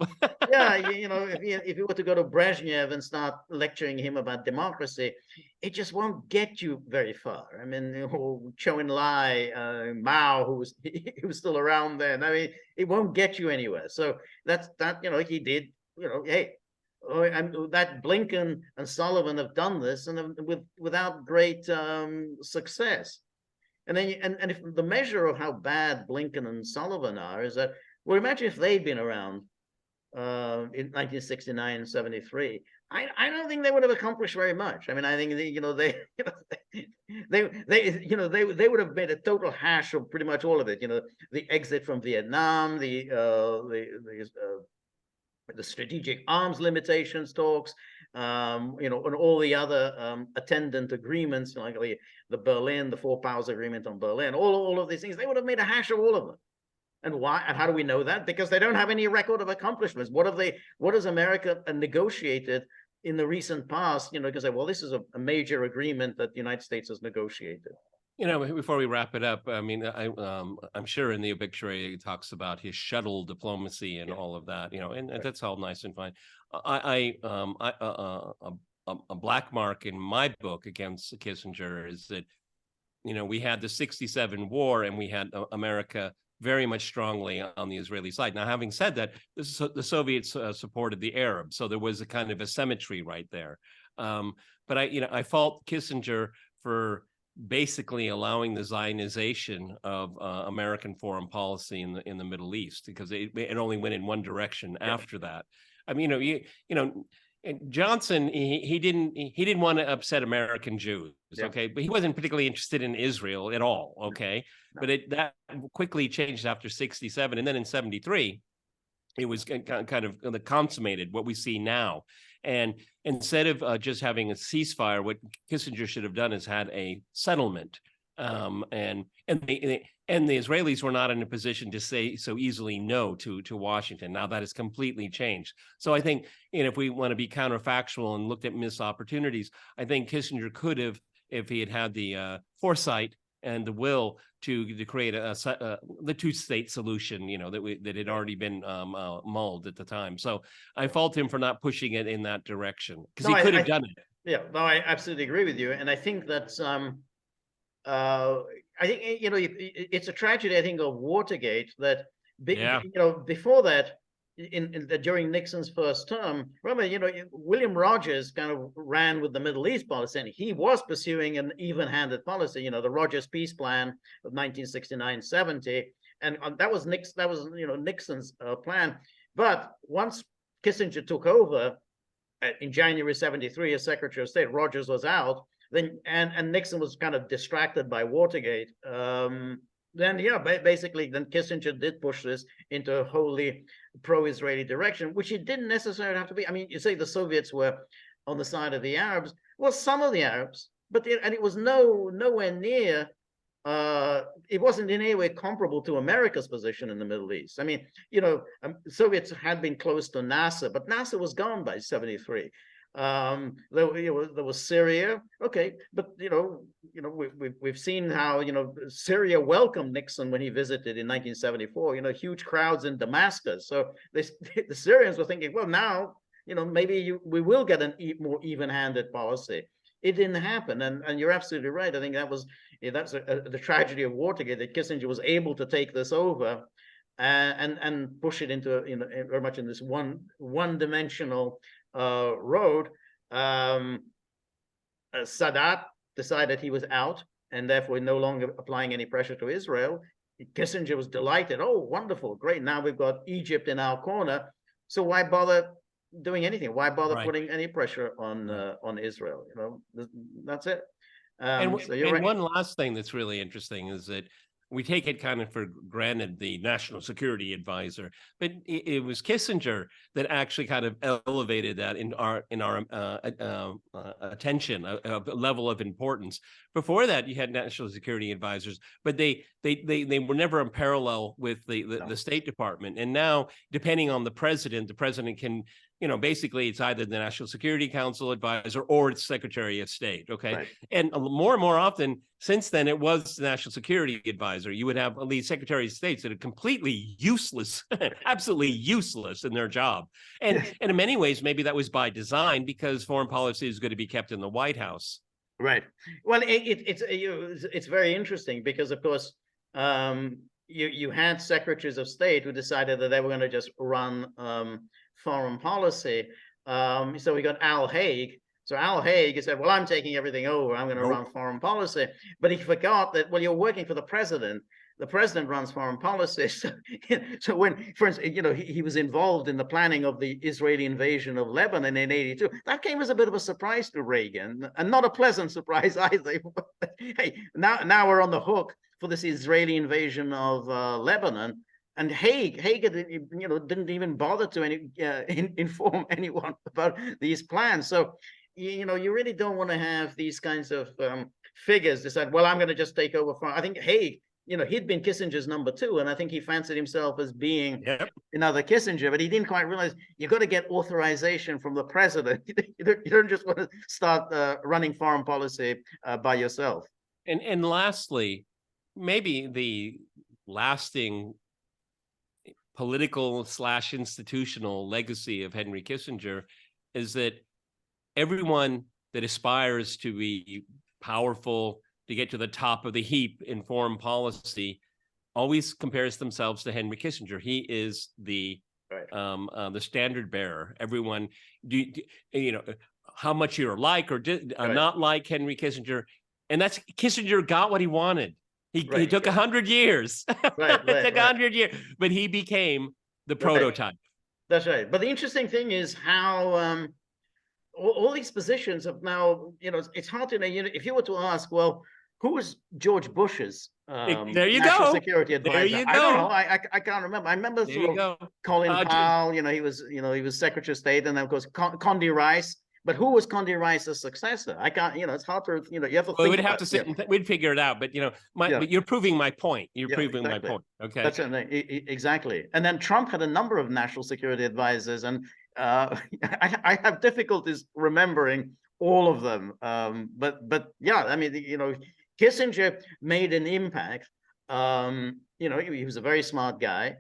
Yeah, if you were to go to Brezhnev and start lecturing him about democracy, it just won't get you very far. Chou Enlai, Mao, who was still around then. It won't get you anywhere. So that he did. That Blinken and Sullivan have done this, and without great success. And then, and if the measure of how bad Blinken and Sullivan are is that, well, imagine if they'd been around in 1969 and 73. I don't think they would have accomplished very much. I think they would have made a total hash of pretty much all of it. The exit from Vietnam, the strategic arms limitations talks, and all the other attendant agreements, like the Berlin, the Four Powers Agreement on Berlin, all of these things, they would have made a hash of all of them. And why? And how do we know that? Because they don't have any record of accomplishments. What has America negotiated in the recent past? Because well, this is a major agreement that the United States has negotiated. Before we wrap it up, I mean, I'm sure in the obituary it talks about his shuttle diplomacy and all of that, and that's all nice and fine. A black mark in my book against Kissinger is that, we had the '67 war and we had America very much strongly on the Israeli side. Now, having said that, the Soviets supported the Arabs, so there was a kind of a symmetry right there. But I fault Kissinger for basically allowing the Zionization of American foreign policy in the Middle East, because it only went in one direction after that. I mean, Johnson, he didn't want to upset American Jews, okay, but he wasn't particularly interested in Israel at all, okay. No. But that quickly changed after '67, and then in '73, it was kind of consummated what we see now. And instead of just having a ceasefire, what Kissinger should have done is had a settlement. And the Israelis were not in a position to say so easily no to Washington. Now that has completely changed. So I think, if we want to be counterfactual and looked at missed opportunities, I think Kissinger could have, if he had had the foresight and the will to create the two-state solution, that had already been mulled at the time. So I fault him for not pushing it in that direction, because he could have done it. Yeah, no, I absolutely agree with you, and I think that I think it's a tragedy. I think of Watergate that before that, during Nixon's first term, remember, William Rogers kind of ran with the Middle East policy, and he was pursuing an even-handed policy. The Rogers Peace Plan of 1969-70, and that was Nixon's plan. But once Kissinger took over in January '73 as Secretary of State, Rogers was out. Then and Nixon was kind of distracted by Watergate. Basically, then Kissinger did push this into a wholly pro-Israeli direction, which it didn't necessarily have to be. I mean, you say the Soviets were on the side of the Arabs. Well, some of the Arabs, but it was nowhere near. It wasn't in any way comparable to America's position in the Middle East. I mean, Soviets had been close to Nasser, but Nasser was gone by '73. There was Syria, okay, but we've seen how Syria welcomed Nixon when he visited in 1974. Huge crowds in Damascus. So the Syrians were thinking, well, now maybe we will get a more even-handed policy. It didn't happen, and you're absolutely right. I think that's the tragedy of Watergate, that Kissinger was able to take this over and push it into very much in this one-dimensional road. Sadat decided he was out and therefore no longer applying any pressure to Israel. Kissinger was delighted. Oh, wonderful, great. Now we've got Egypt in our corner. So why bother doing anything? Why bother putting any pressure on Israel? That's it. And one last thing that's really interesting is that we take it kind of for granted, the national security advisor, but it was Kissinger that actually kind of elevated that in our attention, a level of importance. Before that, you had national security advisors, but they were never in parallel with the State Department. And now, depending on the president can, basically it's either the National Security Council advisor or it's Secretary of State. Okay. Right. And more often since then, it was the National Security Advisor. You would have these Secretary of States that are completely useless, absolutely useless in their job. And in many ways, maybe that was by design, because foreign policy is going to be kept in the White House. Right. Well, it's very interesting because, of course, you had secretaries of state who decided that they were going to just run foreign policy. So we got Al Haig. So Al Haig said, well, I'm taking everything over. I'm going to run foreign policy. But he forgot that, well, you're working for the president. The president runs foreign policy. So when, for instance, he was involved in the planning of the Israeli invasion of Lebanon in '82. That came as a bit of a surprise to Reagan, and not a pleasant surprise either. Hey, now we're on the hook for this Israeli invasion of Lebanon. And Haig, didn't even bother to inform anyone about these plans. So, you really don't want to have these kinds of figures decide, well, I'm going to just take over. I think Haig, he'd been Kissinger's number 2, and I think he fancied himself as being another Kissinger, but he didn't quite realize you got to get authorization from the president. You don't just want to start running foreign policy by yourself. And lastly, maybe the lasting political / institutional legacy of Henry Kissinger is that everyone that aspires to be powerful, to get to the top of the heap in foreign policy, always compares themselves to Henry Kissinger. He is the standard bearer. Everyone, how much you're like or not like Henry Kissinger, and that's Kissinger got what he wanted. He took 100 years. It took 100 years, but he became the prototype. That's right. But the interesting thing is how all these positions have now, it's hard to know, if you were to ask, well, who was George Bush's national security advisor? There you go. I don't know. I can't remember. I remember Colin Powell, he was Secretary of State, and then of course Condi Rice. But who was Condi Rice's successor? I can't, it's hard to, you have to think. We'd have to sit and we'd figure it out. But, but you're proving my point. You're proving my point. Okay. That's right. Exactly. And then Trump had a number of national security advisors, and I have difficulties remembering all of them. But yeah, I mean, Kissinger made an impact. He was a very smart guy.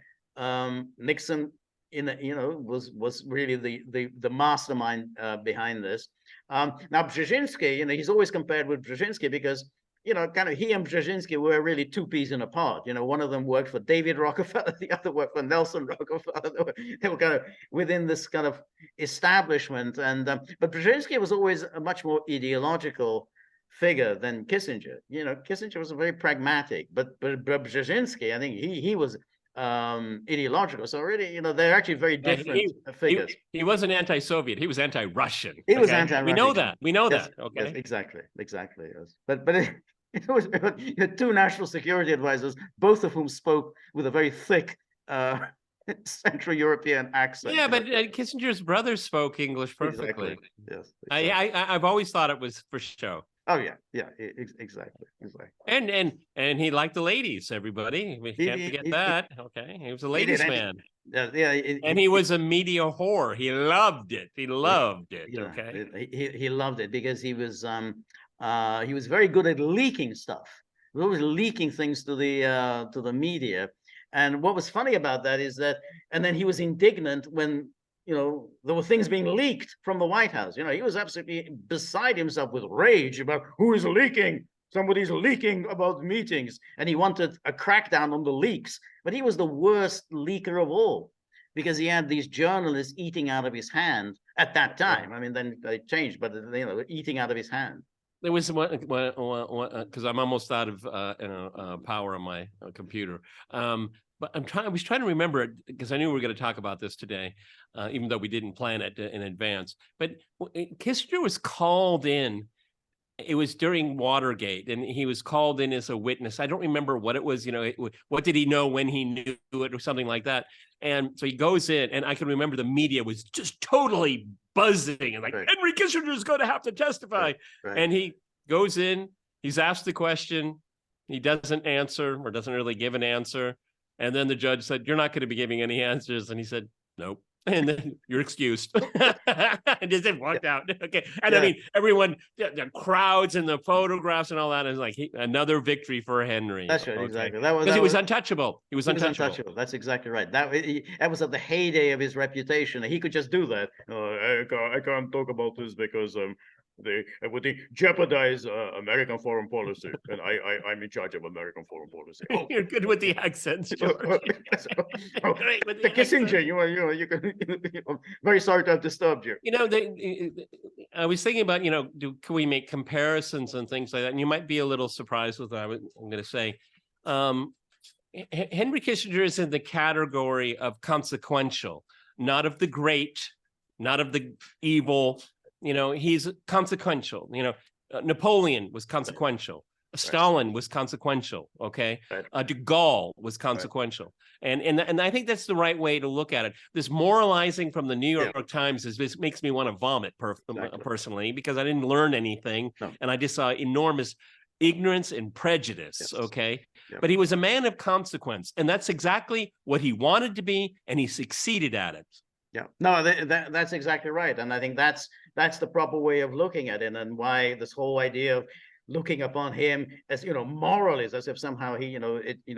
Nixon, was really the mastermind behind this. Now Brzezinski, he's always compared with Brzezinski because kind of he and Brzezinski were really two peas in a pod. One of them worked for David Rockefeller, the other worked for Nelson Rockefeller. They were kind of within this kind of establishment. And but Brzezinski was always a much more ideological figure than Kissinger. Kissinger was very pragmatic, but Brzezinski, I think he was ideological. So really, they're actually very different figures. He wasn't anti-Soviet. He was anti-Russian. He was anti-Russian. We know that. We know yes, that. Okay. Yes, exactly. Yes. But it was you had 2 national security advisors, both of whom spoke with a very thick Central European accent. Yeah, but Kissinger's brother spoke English perfectly. Exactly. Yes. Exactly. I've always thought it was for show. Oh yeah, exactly. And he liked the ladies. Everybody, we can't forget that. Okay, he was a ladies' man. And he was a media whore. He loved it. He loved it. Okay, he loved it because he was very good at leaking stuff. He was always leaking things to the media. And what was funny about that is that, and then he was indignant when there were things being leaked from the White House. He was absolutely beside himself with rage about who is leaking. Somebody's leaking about meetings, and he wanted a crackdown on the leaks. But he was the worst leaker of all because he had these journalists eating out of his hand at that time. I mean, then they changed, but eating out of his hand. There was one because I'm almost out of power on my computer. But I was trying to remember it because I knew we were going to talk about this today, even though we didn't plan it in advance. But Kissinger was called in. It was during Watergate, and he was called in as a witness. I don't remember what it was. What did he know when he knew it, or something like that. And so he goes in, and I can remember the media was just totally buzzing and like, Henry Kissinger is going to have to testify. Right. And he goes in. He's asked the question. He doesn't answer, or doesn't really give an answer. And then the judge said, "You're not going to be giving any answers." And he said, "Nope." And then you're excused. And just walked out. Okay. And I mean, everyone, the crowds and the photographs and all that is like another victory for Henry. That's right. Okay. Exactly. Because he was untouchable. He was untouchable. That's exactly right. That was at the heyday of his reputation. He could just do that. I can't talk about this because they would jeopardize American foreign policy, and I'm in charge of American foreign policy. Oh. You're good with the accents, George. Great with the Kissinger, you can. Very sorry to have disturbed you. I was thinking about can we make comparisons and things like that? And you might be a little surprised with what I'm going to say. Henry Kissinger is in the category of consequential, not of the great, not of the evil. He's consequential. Napoleon was consequential. Stalin was consequential, okay? De Gaulle was consequential. And I think that's the right way to look at it. This moralizing from the New York Times this makes me want to vomit personally, because I didn't learn anything. And I just saw enormous ignorance and prejudice, okay? But he was a man of consequence, and that's exactly what he wanted to be, and he succeeded at it. Yeah, no, that's exactly right. And I think that's the proper way of looking at it, and why this whole idea of looking upon him as, moralist, as if somehow he,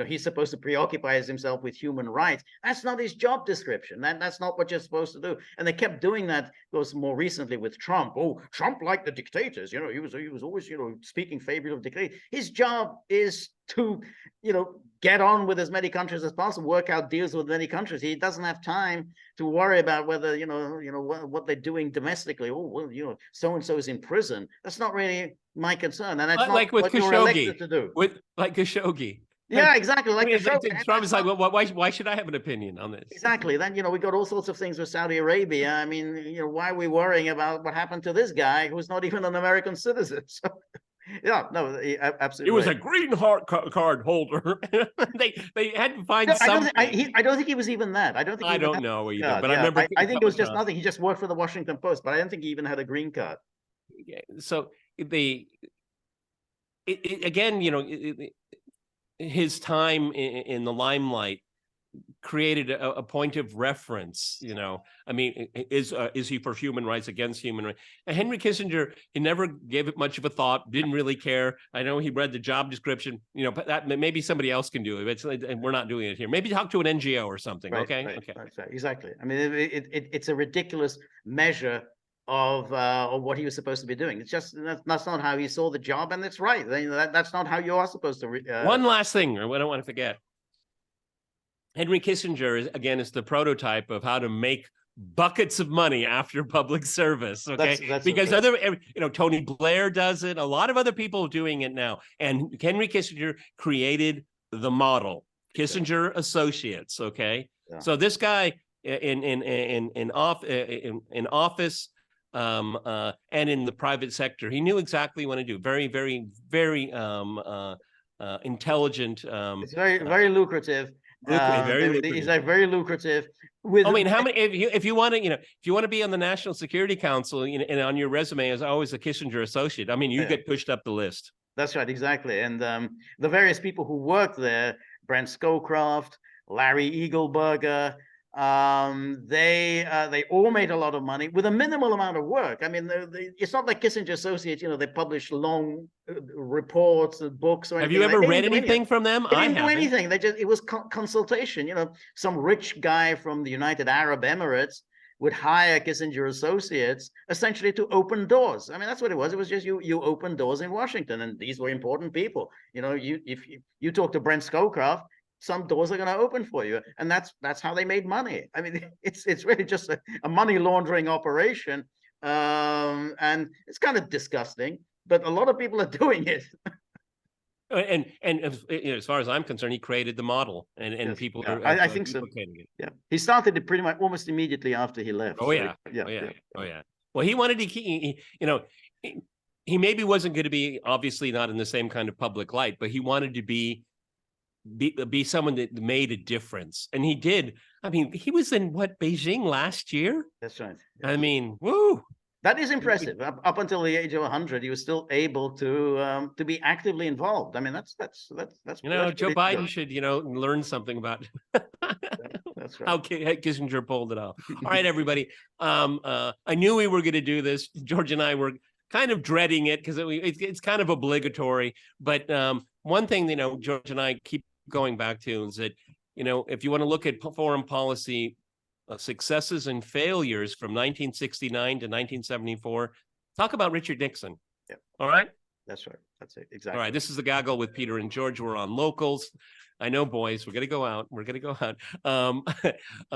he's supposed to preoccupy himself with human rights. That's not his job description. That's not what you're supposed to do. And they kept doing that. Goes more recently with Trump. Oh, Trump liked the dictators. He was always, speaking favorably of dictators. His job is to, get on with as many countries as possible, work out deals with many countries. He doesn't have time to worry about whether, what they're doing domestically. Oh, well, so-and-so is in prison. That's not really my concern. And that's not like with what you're elected to do. Like Khashoggi. Yeah, exactly. Like Trump is like, well, why should I have an opinion on this? Exactly. Then, we got all sorts of things with Saudi Arabia. I mean, why are we worrying about what happened to this guy who's not even an American citizen? So, yeah, no, absolutely. He was a green card holder. they had to find something. I don't think he was even that. I don't think. I don't know either. But I remember. I think it was just nothing. He just worked for the Washington Post, but I don't think he even had a green card. So again, his time in the limelight created a point of reference. I mean, is he for human rights, against human rights? And Henry Kissinger, he never gave it much of a thought, didn't really care. I know he read the job description, but that maybe somebody else can do it, and we're not doing it here. Maybe talk to an NGO or something. Right, okay. Right, exactly. I mean, it's a ridiculous measure of what he was supposed to be doing. It's just that's not how he saw the job, and it's right. That's not how you are supposed to. One last thing, I don't want to forget. Henry Kissinger, again, is the prototype of how to make buckets of money after public service. Okay, that's because Tony Blair does it. A lot of other people are doing it now, and Henry Kissinger created the model. Kissinger Associates. Okay, so this guy in office. And in the private sector, he knew exactly what to do. Very, very, very intelligent. It's very lucrative. Very lucrative. He's very lucrative. I mean, how many? If you want to be on the National Security Council, and on your resume is always a Kissinger associate. I mean, you get pushed up the list. That's right, exactly. And the various people who work there, Brent Scowcroft, Larry Eagleburger. They all made a lot of money with a minimal amount of work. I mean, it's not like Kissinger Associates, they publish long reports and books or anything. Have you ever read anything from them? They didn't do anything. It was consultation. Some rich guy from the United Arab Emirates would hire Kissinger Associates essentially to open doors. I mean, that's what it was. It was just you open doors in Washington, and these were important people. If you talk to Brent Scowcroft, some doors are going to open for you, and that's how they made money. I mean, it's really just a money laundering operation, and it's kind of disgusting, but a lot of people are doing it. And as far as I'm concerned, he created the model, and yes, people are. I think so. It. Yeah, he started it pretty much almost immediately after he left. Oh yeah, Well, he wanted to keep. He maybe wasn't going to be, obviously not in the same kind of public light, but he wanted to be someone that made a difference, and he did. I mean, he was in Beijing last year. That's right. I mean, woo. That is impressive. Up until the age of 100, he was still able to be actively involved. I mean, that's Joe Biden should learn something about that's right. How Kissinger pulled it off. All right, everybody. I knew we were going to do this. George and I were kind of dreading it because it's kind of obligatory. But one thing George and I keep going back to is that if you want to look at foreign policy successes and failures from 1969 to 1974, talk about Richard Nixon. Yeah. All right. That's right. That's it. Exactly. All right. This is the Gaggle with Peter and George. We're on Locals. I know, boys. We're gonna go out.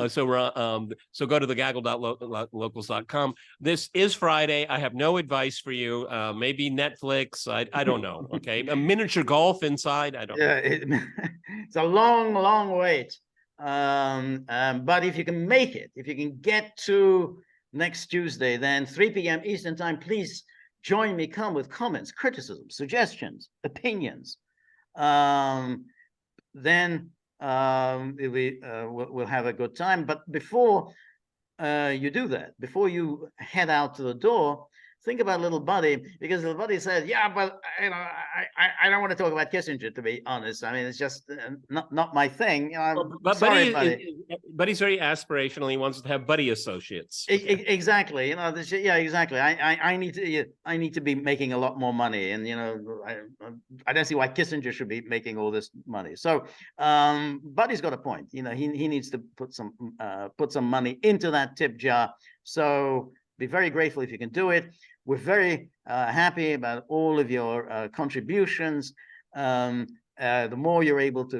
So we're so go to the gaggle.locals.com. This is Friday. I have no advice for you. Maybe Netflix. I don't know. Okay. A miniature golf inside. I don't know. It's a long wait. But if you can make it, if you can get to next Tuesday, then 3 p.m. Eastern time, please join me, come with comments, criticisms, suggestions, opinions. Then we'll have a good time. But before you do that, before you head out to the door, think about little buddy, because little buddy said, yeah, but you know, I don't want to talk about Kissinger, to be honest. I mean, it's just not my thing. You know, But sorry, Buddy's very aspirational. He wants to have buddy associates. Exactly. You know, yeah, exactly. I need to be making a lot more money, and you know, I don't see why Kissinger should be making all this money. So, Buddy's got a point. You know, he needs to put some money into that tip jar. So be very grateful if you can do it. We're very happy about all of your contributions. The more you're able to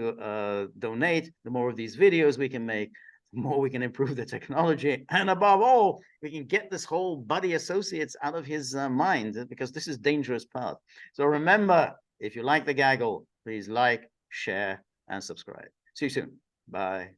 donate, the more of these videos we can make, the more we can improve the technology. And above all, we can get this whole buddy associates out of his mind, because this is dangerous path. So remember, if you like the gaggle, please like, share, and subscribe. See you soon. Bye.